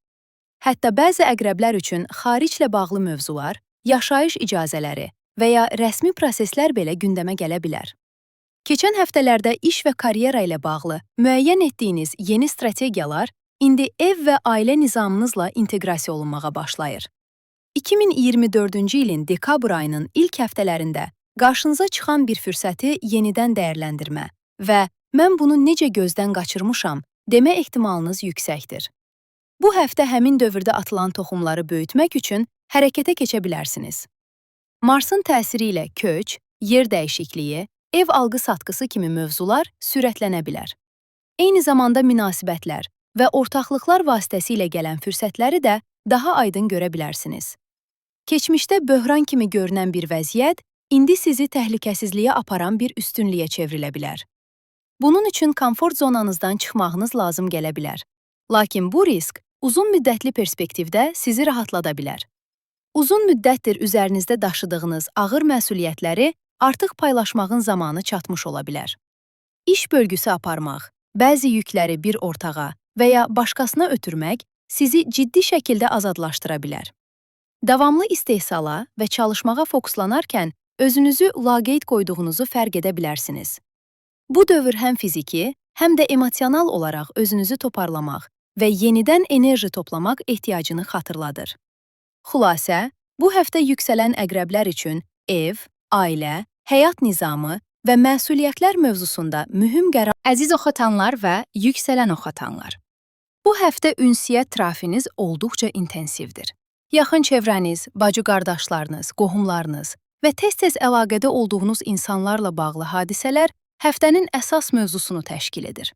Hətta bəzi əqrəblər üçün xariclə bağlı mövzular, yaşayış icazələri və ya rəsmi proseslər belə gündəmə gələ bilər. Keçən həftələrdə iş və karyera ilə bağlı müəyyən etdiyiniz yeni strategiyalar indi ev və ailə nizamınızla inteqrasiya olunmağa başlayır. 2024-cü ilin dekabr ayının ilk həftələrində qarşınıza çıxan bir fürsəti yenidən dəyərləndirmə və mən bunu necə gözdən qaçırmışam demə ehtimalınız yüksəkdir. Bu həftə həmin dövrdə atılan toxumları böyütmək üçün hərəkətə keçə bilərsiniz. Marsın təsiri ilə köç, yer dəyişikliyi, ev alqı-satqısı kimi mövzular sürətlənə bilər. Eyni zamanda münasibətlər və ortaqlıqlar vasitəsilə gələn fürsətləri də daha aydın görə bilərsiniz. Keçmişdə böhran kimi görünən bir vəziyyət, indi sizi təhlükəsizliyə aparan bir üstünlüyə çevrilə bilər. Bunun üçün komfort zonanızdan çıxmağınız lazım gələ bilər. Lakin bu risk uzun müddətli perspektivdə sizi rahatlada bilər. Uzun müddətdir üzərinizdə daşıdığınız ağır məsuliyyətləri artıq paylaşmağın zamanı çatmış ola bilər. İş bölgüsü aparmaq, bəzi yükləri bir ortağa və ya başqasına ötürmək sizi ciddi şəkildə azadlaşdıra bilər. Davamlı istehsala və çalışmağa fokuslanarkən özünüzü laqeyd qoyduğunuzu fərq edə bilərsiniz. Bu dövr həm fiziki, həm də emosional olaraq özünüzü toparlamaq və yenidən enerji toplamaq ehtiyacını xatırladır. Xülasə, bu həftə yüksələn əqrəblər üçün ev, ailə, həyat nizamı və məsuliyyətlər mövzusunda mühüm qərar. Əziz oxatanlar və yüksələn oxatanlar. Bu həftə ünsiyyət trafiniz olduqca intensivdir. Yaxın çevrəniz, bacı-qardaşlarınız, qohumlarınız və tez-tez əlaqədə olduğunuz insanlarla bağlı hadisələr həftənin əsas mövzusunu təşkil edir.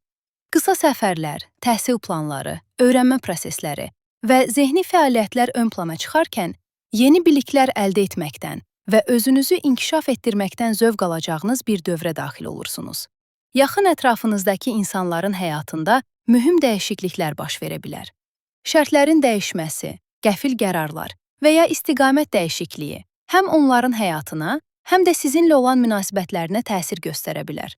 Qısa səfərlər, təhsil planları, öyrənmə prosesləri və zehni fəaliyyətlər ön plana çıxarkən, yeni biliklər əldə etməkdən və özünüzü inkişaf etdirməkdən zövq alacağınız bir dövrə daxil olursunuz. Yaxın ətrafınızdakı insanların həyatında mühüm dəyişikliklər baş verə bilər. Şərtlərin dəyişməsi, qəfil qərarlar və ya istiqamət dəyişikliyi həm onların həyatına, həm də sizinlə olan münasibətlərinə təsir göstərə bilər.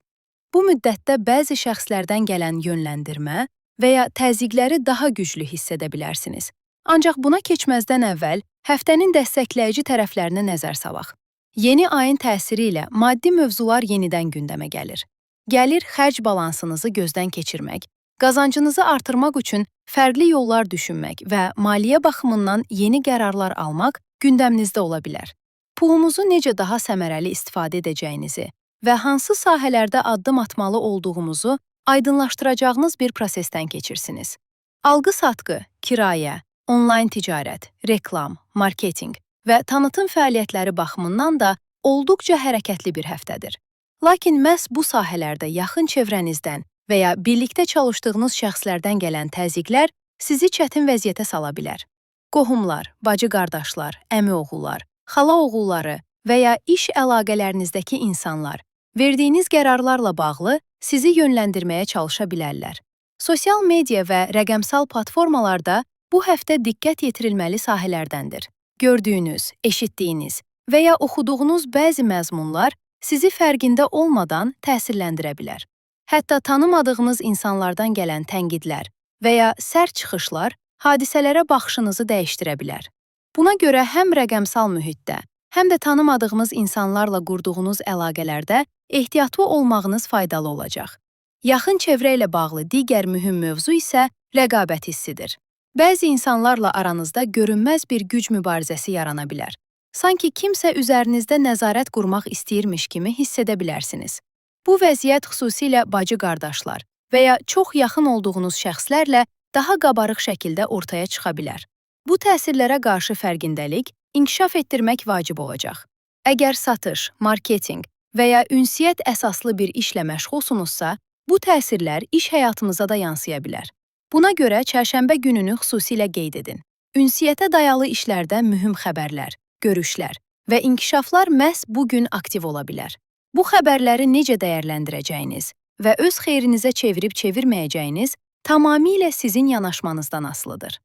Bu müddətdə bəzi şəxslərdən gələn yönləndirmə və ya təzyiqləri daha güclü hiss edə bilərsiniz. Ancaq buna keçməzdən əvvəl həftənin dəstəkləyici tərəflərinə nəzər salaq. Yeni ayın təsiri ilə maddi mövzular yenidən gündəmə gəlir. Gəlir-xərc balansınızı gözdən keçirmək, qazancınızı artırmaq üçün fərqli yollar düşünmək və maliyyə baxımından yeni qərarlar almaq gündəminizdə ola bilər. Pulunuzu necə daha səmərəli istifadə edəcəyinizi və hansı sahələrdə addım atmalı olduğumuzu aydınlaşdıracağınız bir prosesdən keçirsiniz. Alqı-satqı, kirayə, onlayn ticarət, reklam, marketinq və tanıtım fəaliyyətləri baxımından da olduqca hərəkətli bir həftədir. Lakin məhz bu sahələrdə yaxın çevrənizdən və ya birlikdə çalışdığınız şəxslərdən gələn təzyiqlər sizi çətin vəziyyətə sala bilər. Qohumlar, bacı-qardaşlar, əmi-oğullar, xala-oğulları və ya iş əlaqələrinizdəki insanlar verdiyiniz qərarlarla bağlı sizi yönləndirməyə çalışa bilərlər. Sosial media və rəqəmsal platformalarda bu həftə diqqət yetirilməli sahələrdəndir. Gördüyünüz, eşitdiyiniz və ya oxuduğunuz bəzi məzmunlar sizi fərqində olmadan təsirləndirə bilər. Hətta tanımadığınız insanlardan gələn tənqidlər və ya sərt çıxışlar hadisələrə baxışınızı dəyişdirə bilər. Buna görə həm rəqəmsal mühitdə, həm də tanımadığınız insanlarla qurduğunuz əlaqələrdə ehtiyatlı olmağınız faydalı olacaq. Yaxın çevrə ilə bağlı digər mühüm mövzu isə rəqabət hissidir. Bəzi insanlarla aranızda görünməz bir güc mübarizəsi yarana bilər. Sanki kimsə üzərinizdə nəzarət qurmaq istəyirmiş kimi hiss edə bilərsiniz. Bu vəziyyət xüsusilə bacı-qardaşlar və ya çox yaxın olduğunuz şəxslərlə daha qabarıq şəkildə ortaya çıxa bilər. Bu təsirlərə qarşı fərqindəlik, inkişaf etdirmək vacib olacaq. Əgər satış, marketinq və ya ünsiyyət əsaslı bir işlə məşğulsunuzsa, bu təsirlər iş həyatınıza da yansıya bilər. Buna görə çərşənbə gününü xüsusilə qeyd edin. Ünsiyyətə dayalı işlərdə mühüm xəbərlər, görüşlər və inkişaflar məhz bu gün aktiv ola bilər. Bu xəbərləri necə dəyərləndirəcəyiniz və öz xeyrinizə çevirib-çevirməyəcəyiniz tamamilə sizin yanaşmanızdan asılıdır.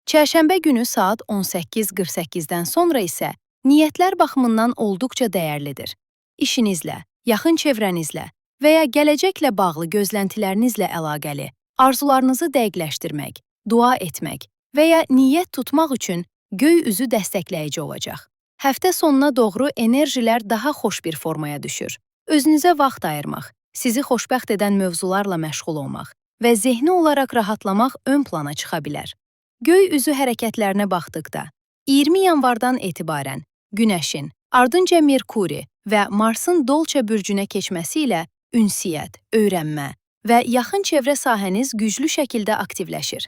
Çərşənbə günü saat 18:48-dən sonra isə niyyətlər baxımından olduqca dəyərlidir. İşinizlə, yaxın çevrənizlə və ya gələcəklə bağlı gözləntilərinizlə əlaqəli arzularınızı dəqiqləşdirmək, dua etmək və ya niyyət tutmaq üçün göy üzü dəstəkləyici olacaq. Həftə sonuna doğru enerjilər daha xoş bir formaya düşür. Özünüzə vaxt ayırmaq, sizi xoşbəxt edən mövzularla məşğul olmaq və zehni olaraq rahatlamaq ön plana çıxa bilər. Göy üzü hərəkətlərinə baxdıqda, 20 yanvardan etibarən Günəşin, ardınca Merkuri və Marsın Dolça bürcünə keçməsi ilə ünsiyyət, öyrənmə və yaxın çevrə sahəniz güclü şəkildə aktivləşir.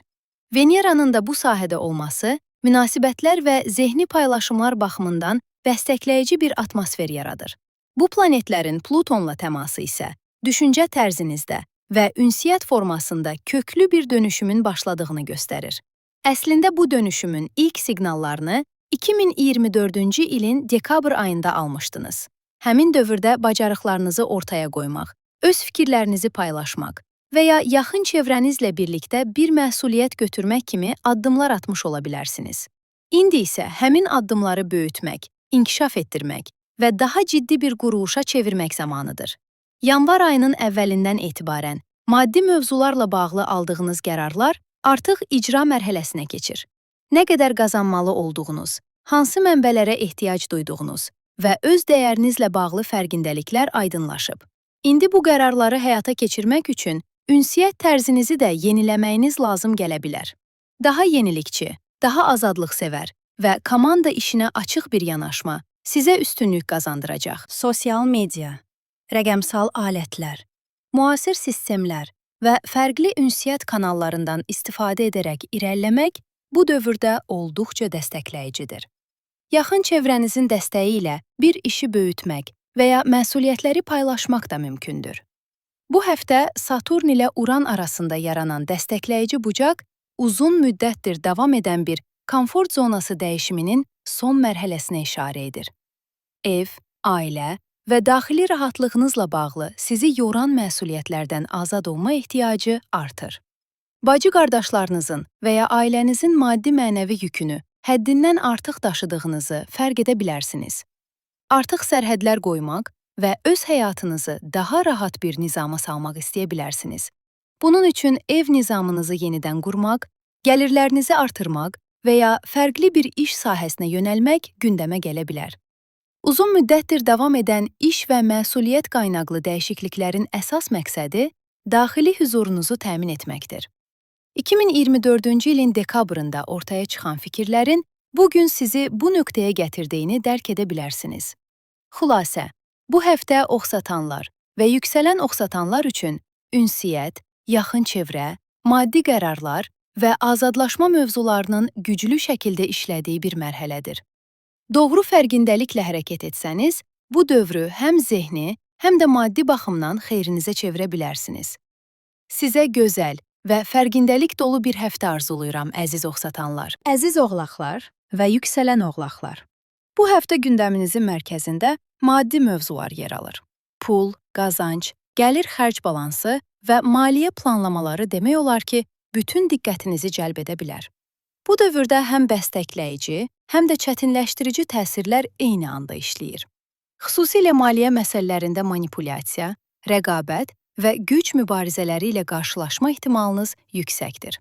Veneranın da bu sahədə olması, münasibətlər və zehni paylaşımlar baxımından dəstəkləyici bir atmosfer yaradır. Bu planetlərin Plutonla təması isə düşüncə tərzinizdə və ünsiyyət formasında köklü bir dönüşümün başladığını göstərir. Əslində bu dönüşümün ilk siqnallarını 2024-cü ilin dekabr ayında almışdınız. Həmin dövrdə bacarıqlarınızı ortaya qoymaq, öz fikirlərinizi paylaşmaq və ya yaxın çevrənizlə birlikdə bir məsuliyyət götürmək kimi addımlar atmış ola bilərsiniz. İndi isə həmin addımları böyütmək, inkişaf etdirmək və daha ciddi bir quruluşa çevirmək zamanıdır. Yanvar ayının əvvəlindən etibarən maddi mövzularla bağlı aldığınız qərarlar artıq icra mərhələsinə keçir. Nə qədər qazanmalı olduğunuz, hansı mənbələrə ehtiyac duyduğunuz və öz dəyərinizlə bağlı fərqindəliklər aydınlaşıb. İndi bu qərarları həyata keçirmək üçün ünsiyyət tərzinizi də yeniləməyiniz lazım gələ bilər. Daha yenilikçi, daha azadlıqsevər və komanda işinə açıq bir yanaşma sizə üstünlük qazandıracaq. Sosial media, rəqəmsal alətlər, müasir sistemlər və fərqli ünsiyyət kanallarından istifadə edərək irəliləmək bu dövrdə olduqca dəstəkləyicidir. Yaxın çevrənizin dəstəyi ilə bir işi böyütmək və ya məsuliyyətləri paylaşmaq da mümkündür. Bu həftə Saturn ilə Uran arasında yaranan dəstəkləyici bucaq uzun müddətdir davam edən bir komfort zonası dəyişiminin son mərhələsinə işarə edir. Ev, ailə və daxili rahatlığınızla bağlı sizi yoran məsuliyyətlərdən azad olma ehtiyacı artır. Bacı-qardaşlarınızın və ya ailənizin maddi-mənəvi yükünü həddindən artıq daşıdığınızı fərq edə bilərsiniz. Artıq sərhədlər qoymaq və öz həyatınızı daha rahat bir nizama salmaq istəyə bilərsiniz. Bunun üçün ev nizamınızı yenidən qurmaq, gəlirlərinizi artırmaq və ya fərqli bir iş sahəsinə yönəlmək gündəmə gələ bilər. Uzun müddətdir davam edən iş və məsuliyyət qaynaqlı dəyişikliklərin əsas məqsədi daxili hüzurunuzu təmin etməkdir. 2024-cü ilin dekabrında ortaya çıxan fikirlərin bugün sizi bu nöqtəyə gətirdiyini dərk edə bilərsiniz. Xülasə, bu həftə oxsatanlar və yüksələn oxsatanlar üçün ünsiyyət, yaxın çevrə, maddi qərarlar və azadlaşma mövzularının güclü şəkildə işlədiyi bir mərhələdir. Doğru fərqindəliklə hərəkət etsəniz, bu dövrü həm zehni, həm də maddi baxımdan xeyrinizə çevirə bilərsiniz. Sizə gözəl və fərqindəlik dolu bir həftə arzuluyuram, əziz oxsatanlar. Əziz oğlaqlar və yüksələn oğlaqlar. Bu həftə gündeminizin mərkəzində maddi mövzular yer alır. Pul, qazanc, gəlir-xərc balansı və maliyyə planlamaları demək olar ki, bütün diqqətinizi cəlb edə bilər. Bu dövrdə həm bəstəkləyici, həm də çətinləşdirici təsirlər eyni anda işləyir. Xüsusilə maliyyə məsələlərində manipulyasiya, rəqabət və güc mübarizələri ilə qarşılaşma ehtimalınız yüksəkdir.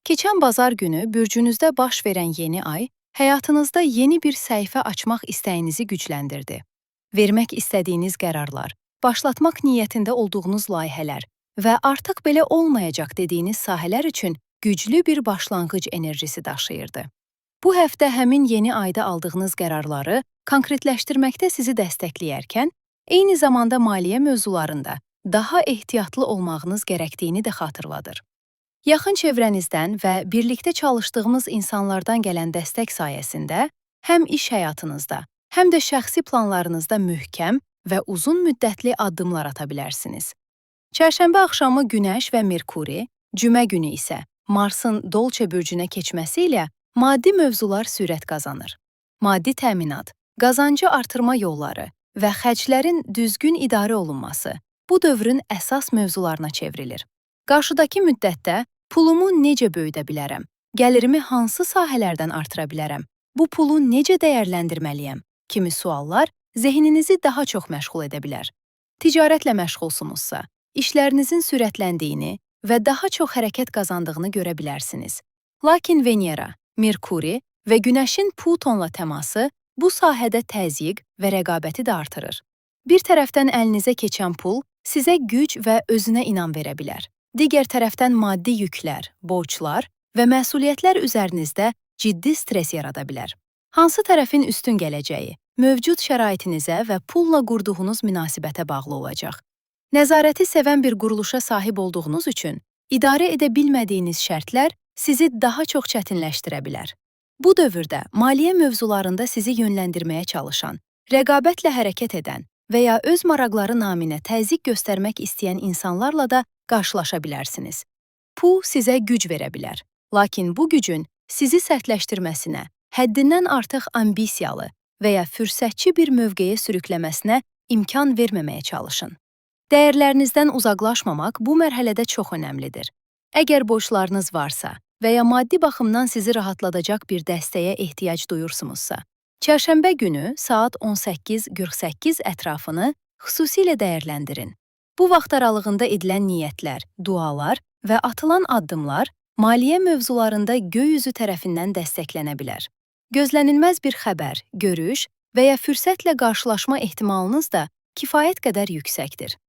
Keçən bazar günü bürcünüzdə baş verən yeni ay həyatınızda yeni bir səhifə açmaq istəyinizi gücləndirdi. Vermək istədiyiniz qərarlar, başlatmaq niyyətində olduğunuz layihələr və artıq belə olmayacaq dediyiniz sahələr üçün güclü bir başlanğıc enerjisi daşıyırdı. Bu həftə həmin yeni ayda aldığınız qərarları konkretləşdirməkdə sizi dəstəkləyərkən, eyni zamanda maliyyə mövzularında daha ehtiyatlı olmağınız gərəkdiyini də xatırladır. Yaxın çevrənizdən və birlikdə çalışdığımız insanlardan gələn dəstək sayəsində həm iş həyatınızda, həm də şəxsi planlarınızda möhkəm və uzun müddətli addımlar ata bilərsiniz. Çərşənbə axşamı Günəş və Merkuri, cümə günü isə Marsın Dolçe bürcünə keçməsi ilə maddi mövzular sürət qazanır. Maddi təminat, qazancı artırma yolları və xərclərin düzgün idarə olunması bu dövrün əsas mövzularına çevrilir. Qarşıdakı müddətdə pulumu necə böyüdə bilərəm? Gəlirimi hansı sahələrdən artıra bilərəm? Bu pulu necə dəyərləndirməliyəm? Kimi suallar zehninizi daha çox məşğul edə bilər. Ticarətlə məşğulsunuzsa, işlərinizin sürətləndiyini və daha çox hərəkət qazandığını görə bilərsiniz. Lakin Venera, Merkuri və Günəşin Plutonla təması bu sahədə təzyiq və rəqabəti də artırır. Bir tərəfdən əlinizə keçən pul sizə güc və özünə inam verə bilər. Digər tərəfdən maddi yüklər, borclar və məsuliyyətlər üzərinizdə ciddi stres yarada bilər. Hansı tərəfin üstün gələcəyi, mövcud şəraitinizə və pulla qurduğunuz münasibətə bağlı olacaq. Nəzarəti sevən bir quruluşa sahib olduğunuz üçün idarə edə bilmədiyiniz şərtlər sizi daha çox çətinləşdirə bilər. Bu dövrdə maliyyə mövzularında sizi yönləndirməyə çalışan, rəqabətlə hərəkət edən və ya öz maraqları naminə təzyiq göstərmək istəyən insanlarla da qarşılaşa bilərsiniz. Bu sizə güc verə bilər, lakin bu gücün sizi sərtləşdirməsinə, həddindən artıq ambisiyalı və ya fürsətçi bir mövqeyə sürükləməsinə imkan verməməyə çalışın. Dəyərlərinizdən uzaqlaşmamaq bu mərhələdə çox önəmlidir. Əgər borclarınız varsa və ya maddi baxımdan sizi rahatladacaq bir dəstəyə ehtiyac duyursunuzsa, çərşənbə günü saat 18:48 ətrafını xüsusilə dəyərləndirin. Bu vaxt aralığında edilən niyyətlər, dualar və atılan addımlar maliyyə mövzularında göy üzü tərəfindən dəstəklənə bilər. Gözlənilməz bir xəbər, görüş və ya fürsətlə qarşılaşma ehtimalınız da kifayət qədər yüksəkdir.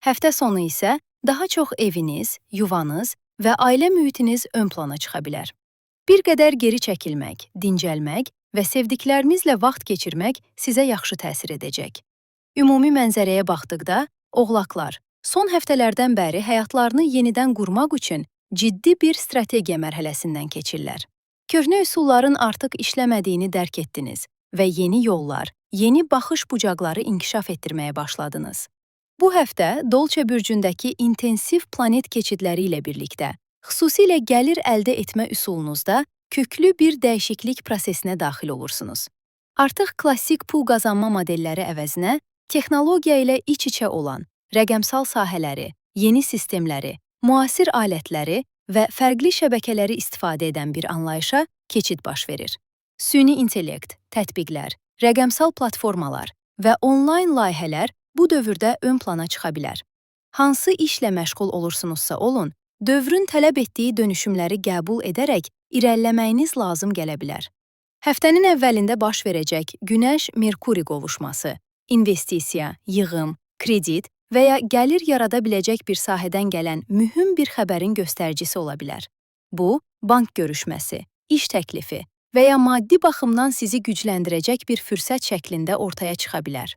Həftə sonu isə daha çox eviniz, yuvanız və ailə mühitiniz ön plana çıxa bilər. Bir qədər geri çəkilmək, dincəlmək və sevdiklərinizlə vaxt keçirmək sizə yaxşı təsir edəcək. Ümumi mənzərəyə baxdıqda, oğlaqlar son həftələrdən bəri həyatlarını yenidən qurmaq üçün ciddi bir strategiya mərhələsindən keçirlər. Köhnə üsulların artıq işləmədiyini dərk etdiniz və yeni yollar, yeni baxış bucaqları inkişaf etdirməyə başladınız. Bu həftə Dolçe bürcündəki intensiv planet keçidləri ilə birlikdə, Xüsusilə gəlir əldə etmə üsulunuzda köklü bir dəyişiklik prosesinə daxil olursunuz. Artıq klassik pul qazanma modelləri əvəzinə texnologiya ilə iç-içə olan rəqəmsal sahələri, yeni sistemləri, müasir alətləri və fərqli şəbəkələri istifadə edən bir anlayışa keçid baş verir. Süni intellekt, tətbiqlər, rəqəmsal platformalar və onlayn layihələr bu dövrdə ön plana çıxa bilər. Hansı işlə məşğul olursunuzsa olun, dövrün tələb etdiyi dönüşümləri qəbul edərək irəliləməyiniz lazım gələ bilər. Həftənin əvvəlində baş verəcək Günəş-Merkuri qovuşması, investisiya, yığım, kredit və ya gəlir yarada biləcək bir sahədən gələn mühüm bir xəbərin göstəricisi ola bilər. Bu, bank görüşməsi, iş təklifi və ya maddi baxımdan sizi gücləndirəcək bir fürsət şəklində ortaya çıxa bilər.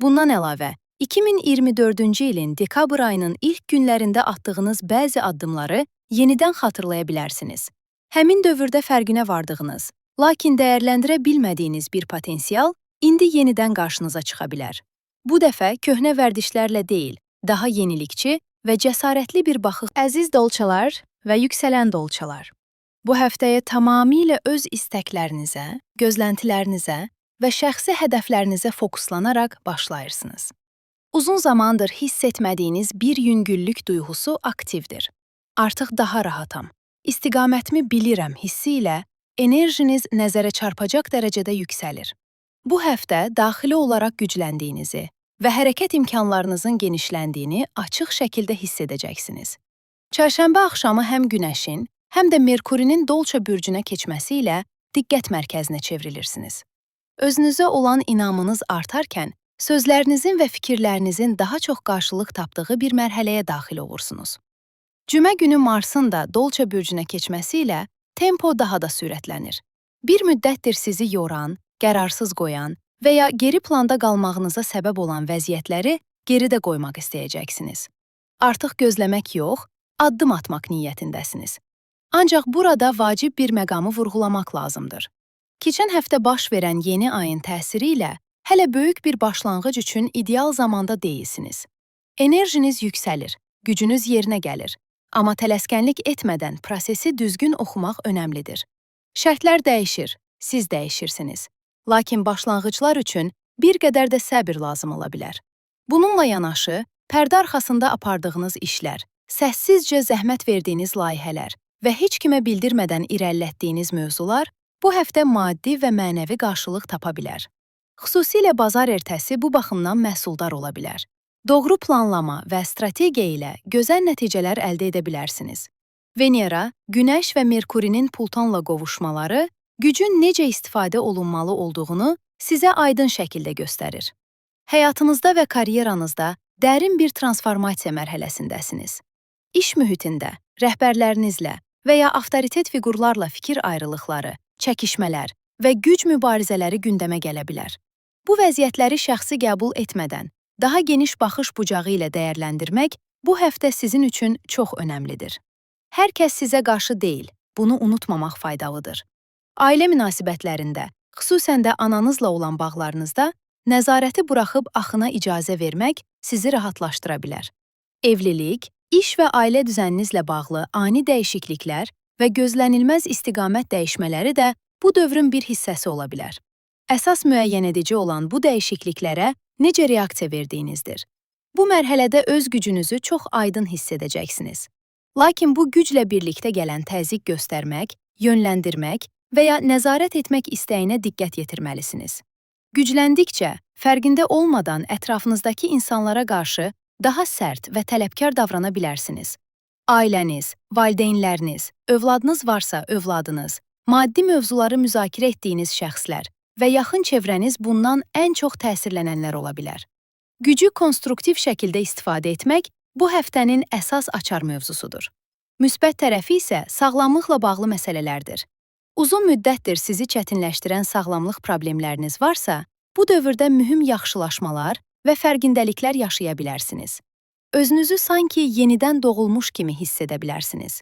Bundan əlavə, 2024-cü ilin dekabr ayının ilk günlərində atdığınız bəzi addımları yenidən xatırlaya bilərsiniz. Həmin dövrdə fərqinə vardığınız, lakin dəyərləndirə bilmədiyiniz bir potensial indi yenidən qarşınıza çıxa bilər. Bu dəfə köhnə vərdişlərlə deyil, daha yenilikçi və cəsarətli bir baxış. Əziz dolçalar və yüksələn dolçalar, bu həftəyə tamamilə öz istəklərinizə, gözləntilərinizə və şəxsi hədəflərinizə fokuslanaraq başlayırsınız. Uzun zamandır hiss etmədiyiniz bir yüngüllük duyğusu aktivdir. Artıq daha rahatam, istiqamətimi bilirəm hissi ilə enerjiniz nəzərə çarpacaq dərəcədə yüksəlir. Bu həftə daxili olaraq gücləndiyinizi və hərəkət imkanlarınızın genişləndiyini açıq şəkildə hiss edəcəksiniz. Çərşənbə axşamı həm Günəşin, həm də Merkurinin Dolça bürcünə keçməsi ilə diqqət mərkəzinə çevrilirsiniz. Özünüzə olan inamınız artarkən, sözlərinizin və fikirlərinizin daha çox qarşılıq tapdığı bir mərhələyə daxil olursunuz. Cümə günü Marsın da Dolça bürcünə keçməsi ilə tempo daha da sürətlənir. Bir müddətdir sizi yoran, qərarsız qoyan və ya geri planda qalmağınıza səbəb olan vəziyyətləri geridə qoymaq istəyəcəksiniz. Artıq gözləmək yox, addım atmaq niyyətindəsiniz. Ancaq burada vacib bir məqamı vurğulamaq lazımdır. Keçən həftə baş verən yeni ayın təsiri ilə hələ böyük bir başlanğıc üçün ideal zamanda deyilsiniz. Enerjiniz yüksəlir, gücünüz yerinə gəlir. Amma tələskənlik etmədən prosesi düzgün oxumaq önəmlidir. Şərtlər dəyişir, siz dəyişirsiniz. Lakin başlanğıclar üçün bir qədər də səbir lazım ola bilər. Bununla yanaşı, pərdə arxasında apardığınız işlər, səssizcə zəhmət verdiyiniz layihələr və heç kimə bildirmədən irəlilətdiyiniz mövzular bu həftə maddi və mənəvi qarşılıq tapa bilər. Xüsusilə bazar ertəsi bu baxımdan məhsuldar ola bilər. Doğru planlama və strategiya ilə gözəl nəticələr əldə edə bilərsiniz. Venera, Günəş və Merkurinin Plütonla qovuşmaları gücün necə istifadə olunmalı olduğunu sizə aydın şəkildə göstərir. Həyatınızda və karyeranızda dərin bir transformasiya mərhələsindəsiniz. İş mühitində, rəhbərlərinizlə və ya avtoritet fiqurlarla fikir ayrılıqları, çəkişmələr və güc mübarizələri gündəmə gələ bilər. Bu vəziyyətləri şəxsi qəbul etmədən, daha geniş baxış bucağı ilə dəyərləndirmək bu həftə sizin üçün çox önəmlidir. Hər kəs sizə qarşı deyil, bunu unutmamaq faydalıdır. Ailə münasibətlərində, xüsusən də ananızla olan bağlarınızda, nəzarəti buraxıb axına icazə vermək sizi rahatlaşdıra bilər. Evlilik, iş və ailə düzəninizlə bağlı ani dəyişikliklər və gözlənilməz istiqamət dəyişmələri də bu dövrün bir hissəsi ola bilər. Əsas müəyyən edici olan bu dəyişikliklərə necə reaksiya verdiyinizdir. Bu mərhələdə öz gücünüzü çox aydın hiss edəcəksiniz. Lakin bu güclə birlikdə gələn təzyiq göstərmək, yönləndirmək və ya nəzarət etmək istəyinə diqqət yetirməlisiniz. Gücləndikcə, fərqində olmadan ətrafınızdakı insanlara qarşı daha sərt və tələbkar davrana bilərsiniz. Ailəniz, valideynləriniz, övladınız varsa övladınız, maddi mövzuları müzakirə etdiyiniz şəxslər və yaxın çevrəniz bundan ən çox təsirlənənlər ola bilər. Gücü konstruktiv şəkildə istifadə etmək bu həftənin əsas açar mövzusudur. Müsbət tərəfi isə sağlamlıqla bağlı məsələlərdir. Uzun müddətdir sizi çətinləşdirən sağlamlıq problemləriniz varsa, bu dövrdə mühüm yaxşılaşmalar və fərqindəliklər yaşaya bilərsiniz. Özünüzü sanki yenidən doğulmuş kimi hiss edə bilərsiniz.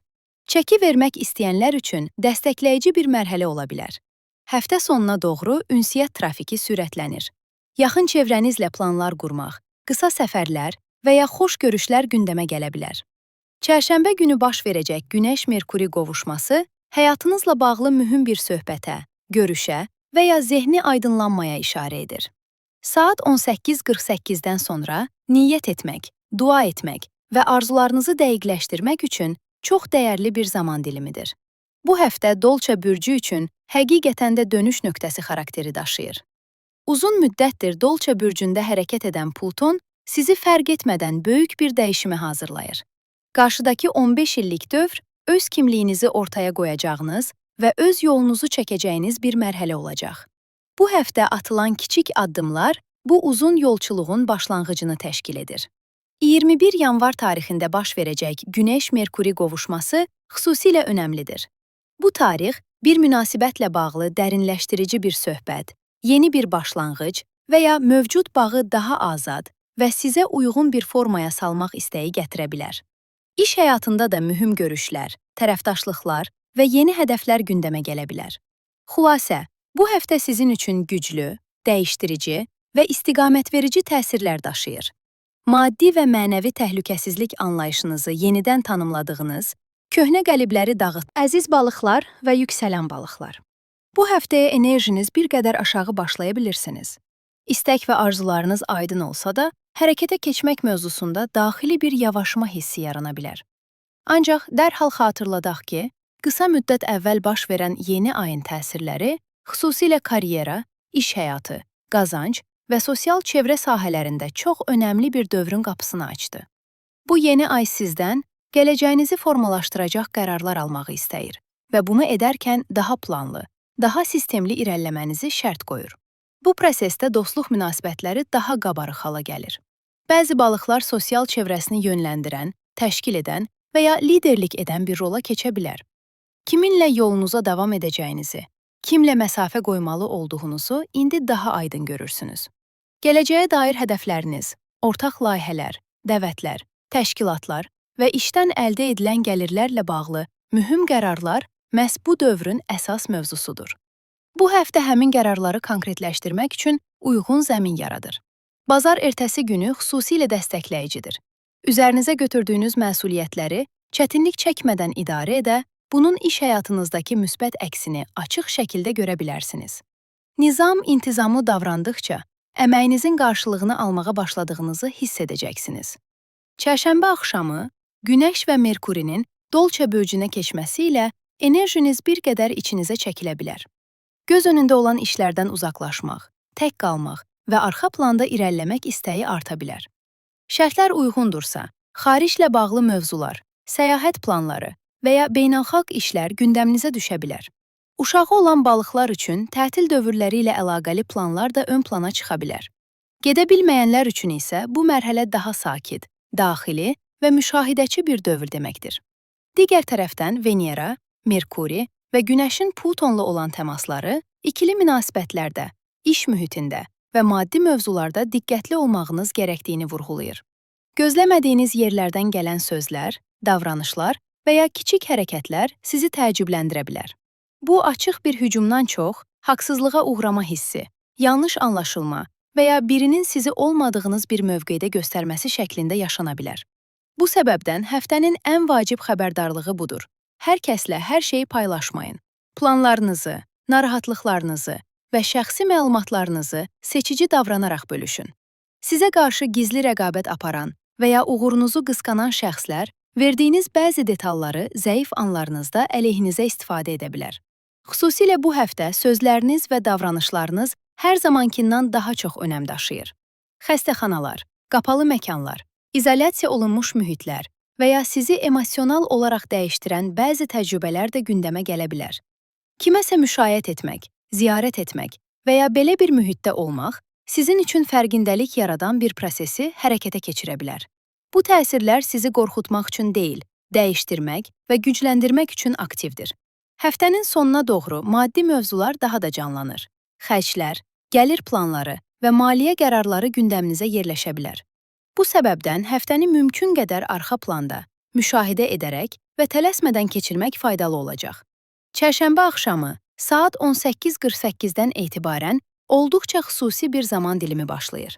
Çəki vermək istəyənlər üçün dəstəkləyici bir mərhələ ola bilər. Həftə sonuna doğru ünsiyyət trafiki sürətlənir. Yaxın çevrənizlə planlar qurmaq, qısa səfərlər və ya xoş görüşlər gündəmə gələ bilər. Çərşənbə günü baş verəcək Günəş-Merkuri qovuşması həyatınızla bağlı mühüm bir söhbətə, görüşə və ya zehni aydınlanmaya işarə edir. Saat 18:48-dən sonra niyyət etmək, dua etmək və arzularınızı dəqiqləşdirmək üçün çox dəyərli bir zaman dilimidir. Bu həftə Dolça bürcü üçün həqiqətən də dönüş nöqtəsi xarakteri daşıyır. Uzun müddətdir Dolça bürcündə hərəkət edən Pluton sizi fərq etmədən böyük bir dəyişimə hazırlayır. Qarşıdakı 15 illik dövr öz kimliyinizi ortaya qoyacağınız və öz yolunuzu çəkəcəyiniz bir mərhələ olacaq. Bu həftə atılan kiçik addımlar bu uzun yolçuluğun başlanğıcını təşkil edir. 21 yanvar tarixində baş verəcək Günəş-Merkuri qovuşması xüsusilə önəmlidir. Bu tarix bir münasibətlə bağlı dərinləşdirici bir söhbət, yeni bir başlanğıc və ya mövcud bağı daha azad və sizə uyğun bir formaya salmaq istəyi gətirə bilər. İş həyatında da mühüm görüşlər, tərəfdaşlıqlar və yeni hədəflər gündəmə gələ bilər. Xülasə, bu həftə sizin üçün güclü, dəyişdirici və istiqamətverici təsirlər daşıyır. Maddi və mənəvi təhlükəsizlik anlayışınızı yenidən tanımladığınız, köhnə qəlibləri dağıt. Əziz balıqlar və yüksələn balıqlar. Bu həftəyə enerjiniz bir qədər aşağı başlaya bilirsiniz. İstək və arzularınız aydın olsa da, hərəkətə keçmək mövzusunda daxili bir yavaşma hissi yarana bilər. Ancaq dərhal xatırladaq ki, qısa müddət əvvəl baş verən yeni ayın təsirləri xüsusilə karyera, iş həyatı, qazanc və sosial çevrə sahələrində çox önəmli bir dövrün qapısını açdı. Bu yeni ay sizdən gələcəyinizi formalaşdıracaq qərarlar almağı istəyir və bunu edərkən daha planlı, daha sistemli irəliləmənizi şərt qoyur. Bu prosesdə dostluq münasibətləri daha qabarıq hala gəlir. Bəzi balıqlar sosial çevrəsini yönləndirən, təşkil edən və ya liderlik edən bir rola keçə bilər. Kiminlə yolunuza davam edəcəyinizi, kimlə məsafə qoymalı olduğunuzu indi daha aydın görürsünüz. Gələcəyə dair hədəfləriniz, ortaq layihələr, dəvətlər, təşkilatlar və işdən əldə edilən gəlirlərlə bağlı mühüm qərarlar məhz bu dövrün əsas mövzusudur. Bu həftə həmin qərarları konkretləşdirmək üçün uyğun zəmin yaradır. Bazar ertəsi günü xüsusilə dəstəkləyicidir. Üzərinizə götürdüyünüz məsuliyyətləri çətinlik çəkmədən idarə edə, bunun iş həyatınızdakı müsbət əksini açıq şəkildə görə bilərsiniz. Nizam-intizamlı davrandıqca, əməyinizin qarşılığını almağa başladığınızı hiss edəcəksiniz. Çərşənbə axşamı Günəş və Merkurinin Dolça bürcünə keçməsi ilə enerjiniz bir qədər içinizə çəkilə bilər. Göz önündə olan işlərdən uzaqlaşmaq, tək qalmaq və arxa planda irəliləmək istəyi arta bilər. Şərtlər uyğundursa, xariclə bağlı mövzular, səyahət planları və ya beynəlxalq işlər gündəminizə düşə bilər. Uşağı olan balıqlar üçün tətil dövrləri ilə əlaqəli planlar da ön plana çıxa bilər. Gedə bilməyənlər üçün isə bu mərhələ daha sakit, daxili və müşahidəçi bir dövr deməkdir. Digər tərəfdən Venera, Merkuri və Günəşin Plutonla olan təmasları ikili münasibətlərdə, iş mühitində və maddi mövzularda diqqətli olmağınız gərəkdiyini vurğulayır. Gözləmədiyiniz yerlərdən gələn sözlər, davranışlar və ya kiçik hərəkətlər sizi təəccübləndirə bilər. Bu açıq bir hücumdan çox, haqsızlığa uğrama hissi, yanlış anlaşılma və ya birinin sizi olmadığınız bir mövqedə göstərməsi şəklində yaşana bilər. Bu səbəbdən həftənin ən vacib xəbərdarlığı budur. Hər kəslə hər şeyi paylaşmayın. Planlarınızı, narahatlıqlarınızı və şəxsi məlumatlarınızı seçici davranaraq bölüşün. Sizə qarşı gizli rəqabət aparan və ya uğurunuzu qısqanan şəxslər verdiyiniz bəzi detalları zəif anlarınızda əleyhinizə istifadə edə bilər. Xüsusilə bu həftə sözləriniz və davranışlarınız hər zamankindən daha çox önəm daşıyır. Xəstəxanalar, qapalı məkanlar, izolyasiya olunmuş mühitlər və ya sizi emosional olaraq dəyişdirən bəzi təcrübələr də gündəmə gələ bilər. Kiməsə müşayiət etmək, ziyarət etmək və ya belə bir mühitdə olmaq sizin üçün fərqindəlik yaradan bir prosesi hərəkətə keçirə bilər. Bu təsirlər sizi qorxutmaq üçün deyil, dəyişdirmək və gücləndirmək üçün aktivdir. Həftənin sonuna doğru maddi mövzular daha da canlanır. Xərclər, gəlir planları və maliyyə qərarları gündəminizə yerləşə bilər. Bu səbəbdən həftəni mümkün qədər arxa planda, müşahidə edərək və tələsmədən keçirmək faydalı olacaq. Çərşənbə axşamı saat 18:48-dən etibarən olduqca xüsusi bir zaman dilimi başlayır.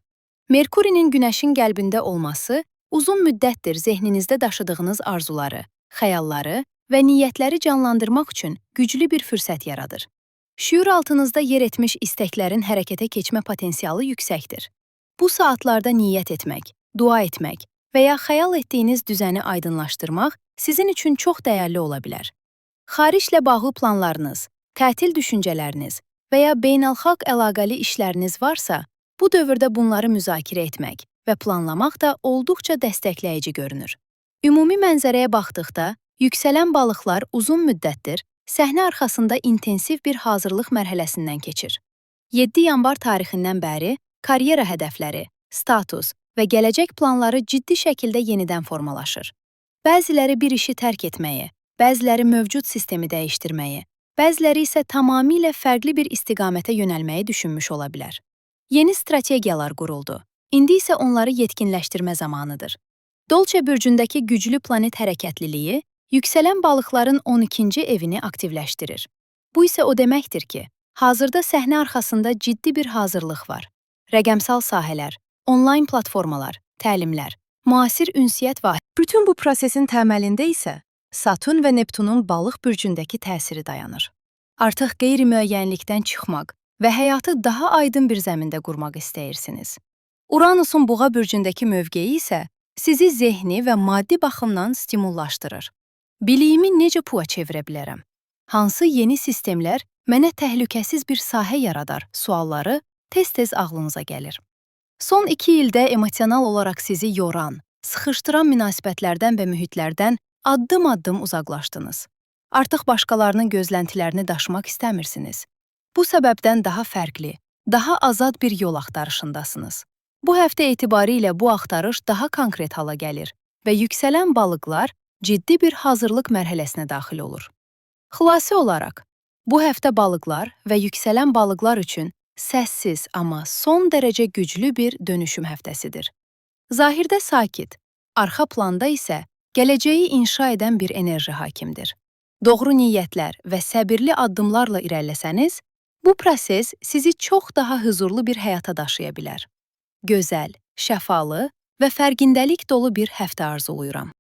Merkurinin Günəşin qəlbində olması Uzun müddətdir zehninizdə daşıdığınız arzuları, xəyalları və niyyətləri canlandırmaq üçün güclü bir fürsət yaradır. Şüur altınızda yer etmiş istəklərin hərəkətə keçmə potensialı yüksəkdir. Bu saatlarda niyyət etmək, dua etmək və ya xəyal etdiyiniz düzəni aydınlaşdırmaq sizin üçün çox dəyərli ola bilər. Xariclə bağlı planlarınız, tətil düşüncələriniz və ya beynəlxalq əlaqəli işləriniz varsa, bu dövrdə bunları müzakirə etmək və planlamaq da olduqca dəstəkləyici görünür. Ümumi mənzərəyə baxdıqda, yüksələn balıqlar uzun müddətdir səhnə arxasında intensiv bir hazırlıq mərhələsindən keçir. 7 yanvar tarixindən bəri karyera hədəfləri, status və gələcək planları ciddi şəkildə yenidən formalaşır. Bəziləri bir işi tərk etməyi, bəziləri mövcud sistemi dəyişdirməyi, bəziləri isə tamamilə fərqli bir istiqamətə yönəlməyi düşünmüş ola bilər. Yeni strategiyalar quruldu. İndi isə onları yetkinləşdirmə zamanıdır. Dolce bürcündəki güclü planet hərəkətliliyi yüksələn balıqların 12-ci evini aktivləşdirir. Bu isə o deməkdir ki, hazırda səhnə arxasında ciddi bir hazırlıq var. Rəqəmsal sahələr, onlayn platformalar, təlimlər, müasir ünsiyyət və bütün bu prosesin təməlində isə Saturn və Neptunun balıq bürcündəki təsiri dayanır. Artıq qeyri-müəyyənlikdən çıxmaq və həyatı daha aydın bir zəmində qurmaq istəyirsiniz. Uranusun Boğa bürcündəki mövqeyi isə sizi zehni və maddi baxımdan stimullaşdırır. Biliyimi necə pula çevirə bilərəm? Hansı yeni sistemlər mənə təhlükəsiz bir sahə yaradar sualları tez-tez ağlınıza gəlir. Son 2 ildə emosional olaraq sizi yoran, sıxışdıran münasibətlərdən və mühitlərdən addım-addım uzaqlaşdınız. Artıq başqalarının gözləntilərini daşımaq istəmirsiniz. Bu səbəbdən daha fərqli, daha azad bir yol axtarışındasınız. Bu həftə etibarilə bu axtarış daha konkret hala gəlir və yüksələn balıqlar ciddi bir hazırlıq mərhələsinə daxil olur. Xülasə olaraq, bu həftə balıqlar və yüksələn balıqlar üçün səssiz, amma son dərəcə güclü bir dönüşüm həftəsidir. Zahirdə sakit, arxa planda isə gələcəyi inşa edən bir enerji hakimdir. Doğru niyyətlər və səbirli addımlarla irəliləsəniz, bu proses sizi çox daha huzurlu bir həyata daşıya bilər. Gözəl, şəfalı və fərqindəlik dolu bir həftə arzuluyuram.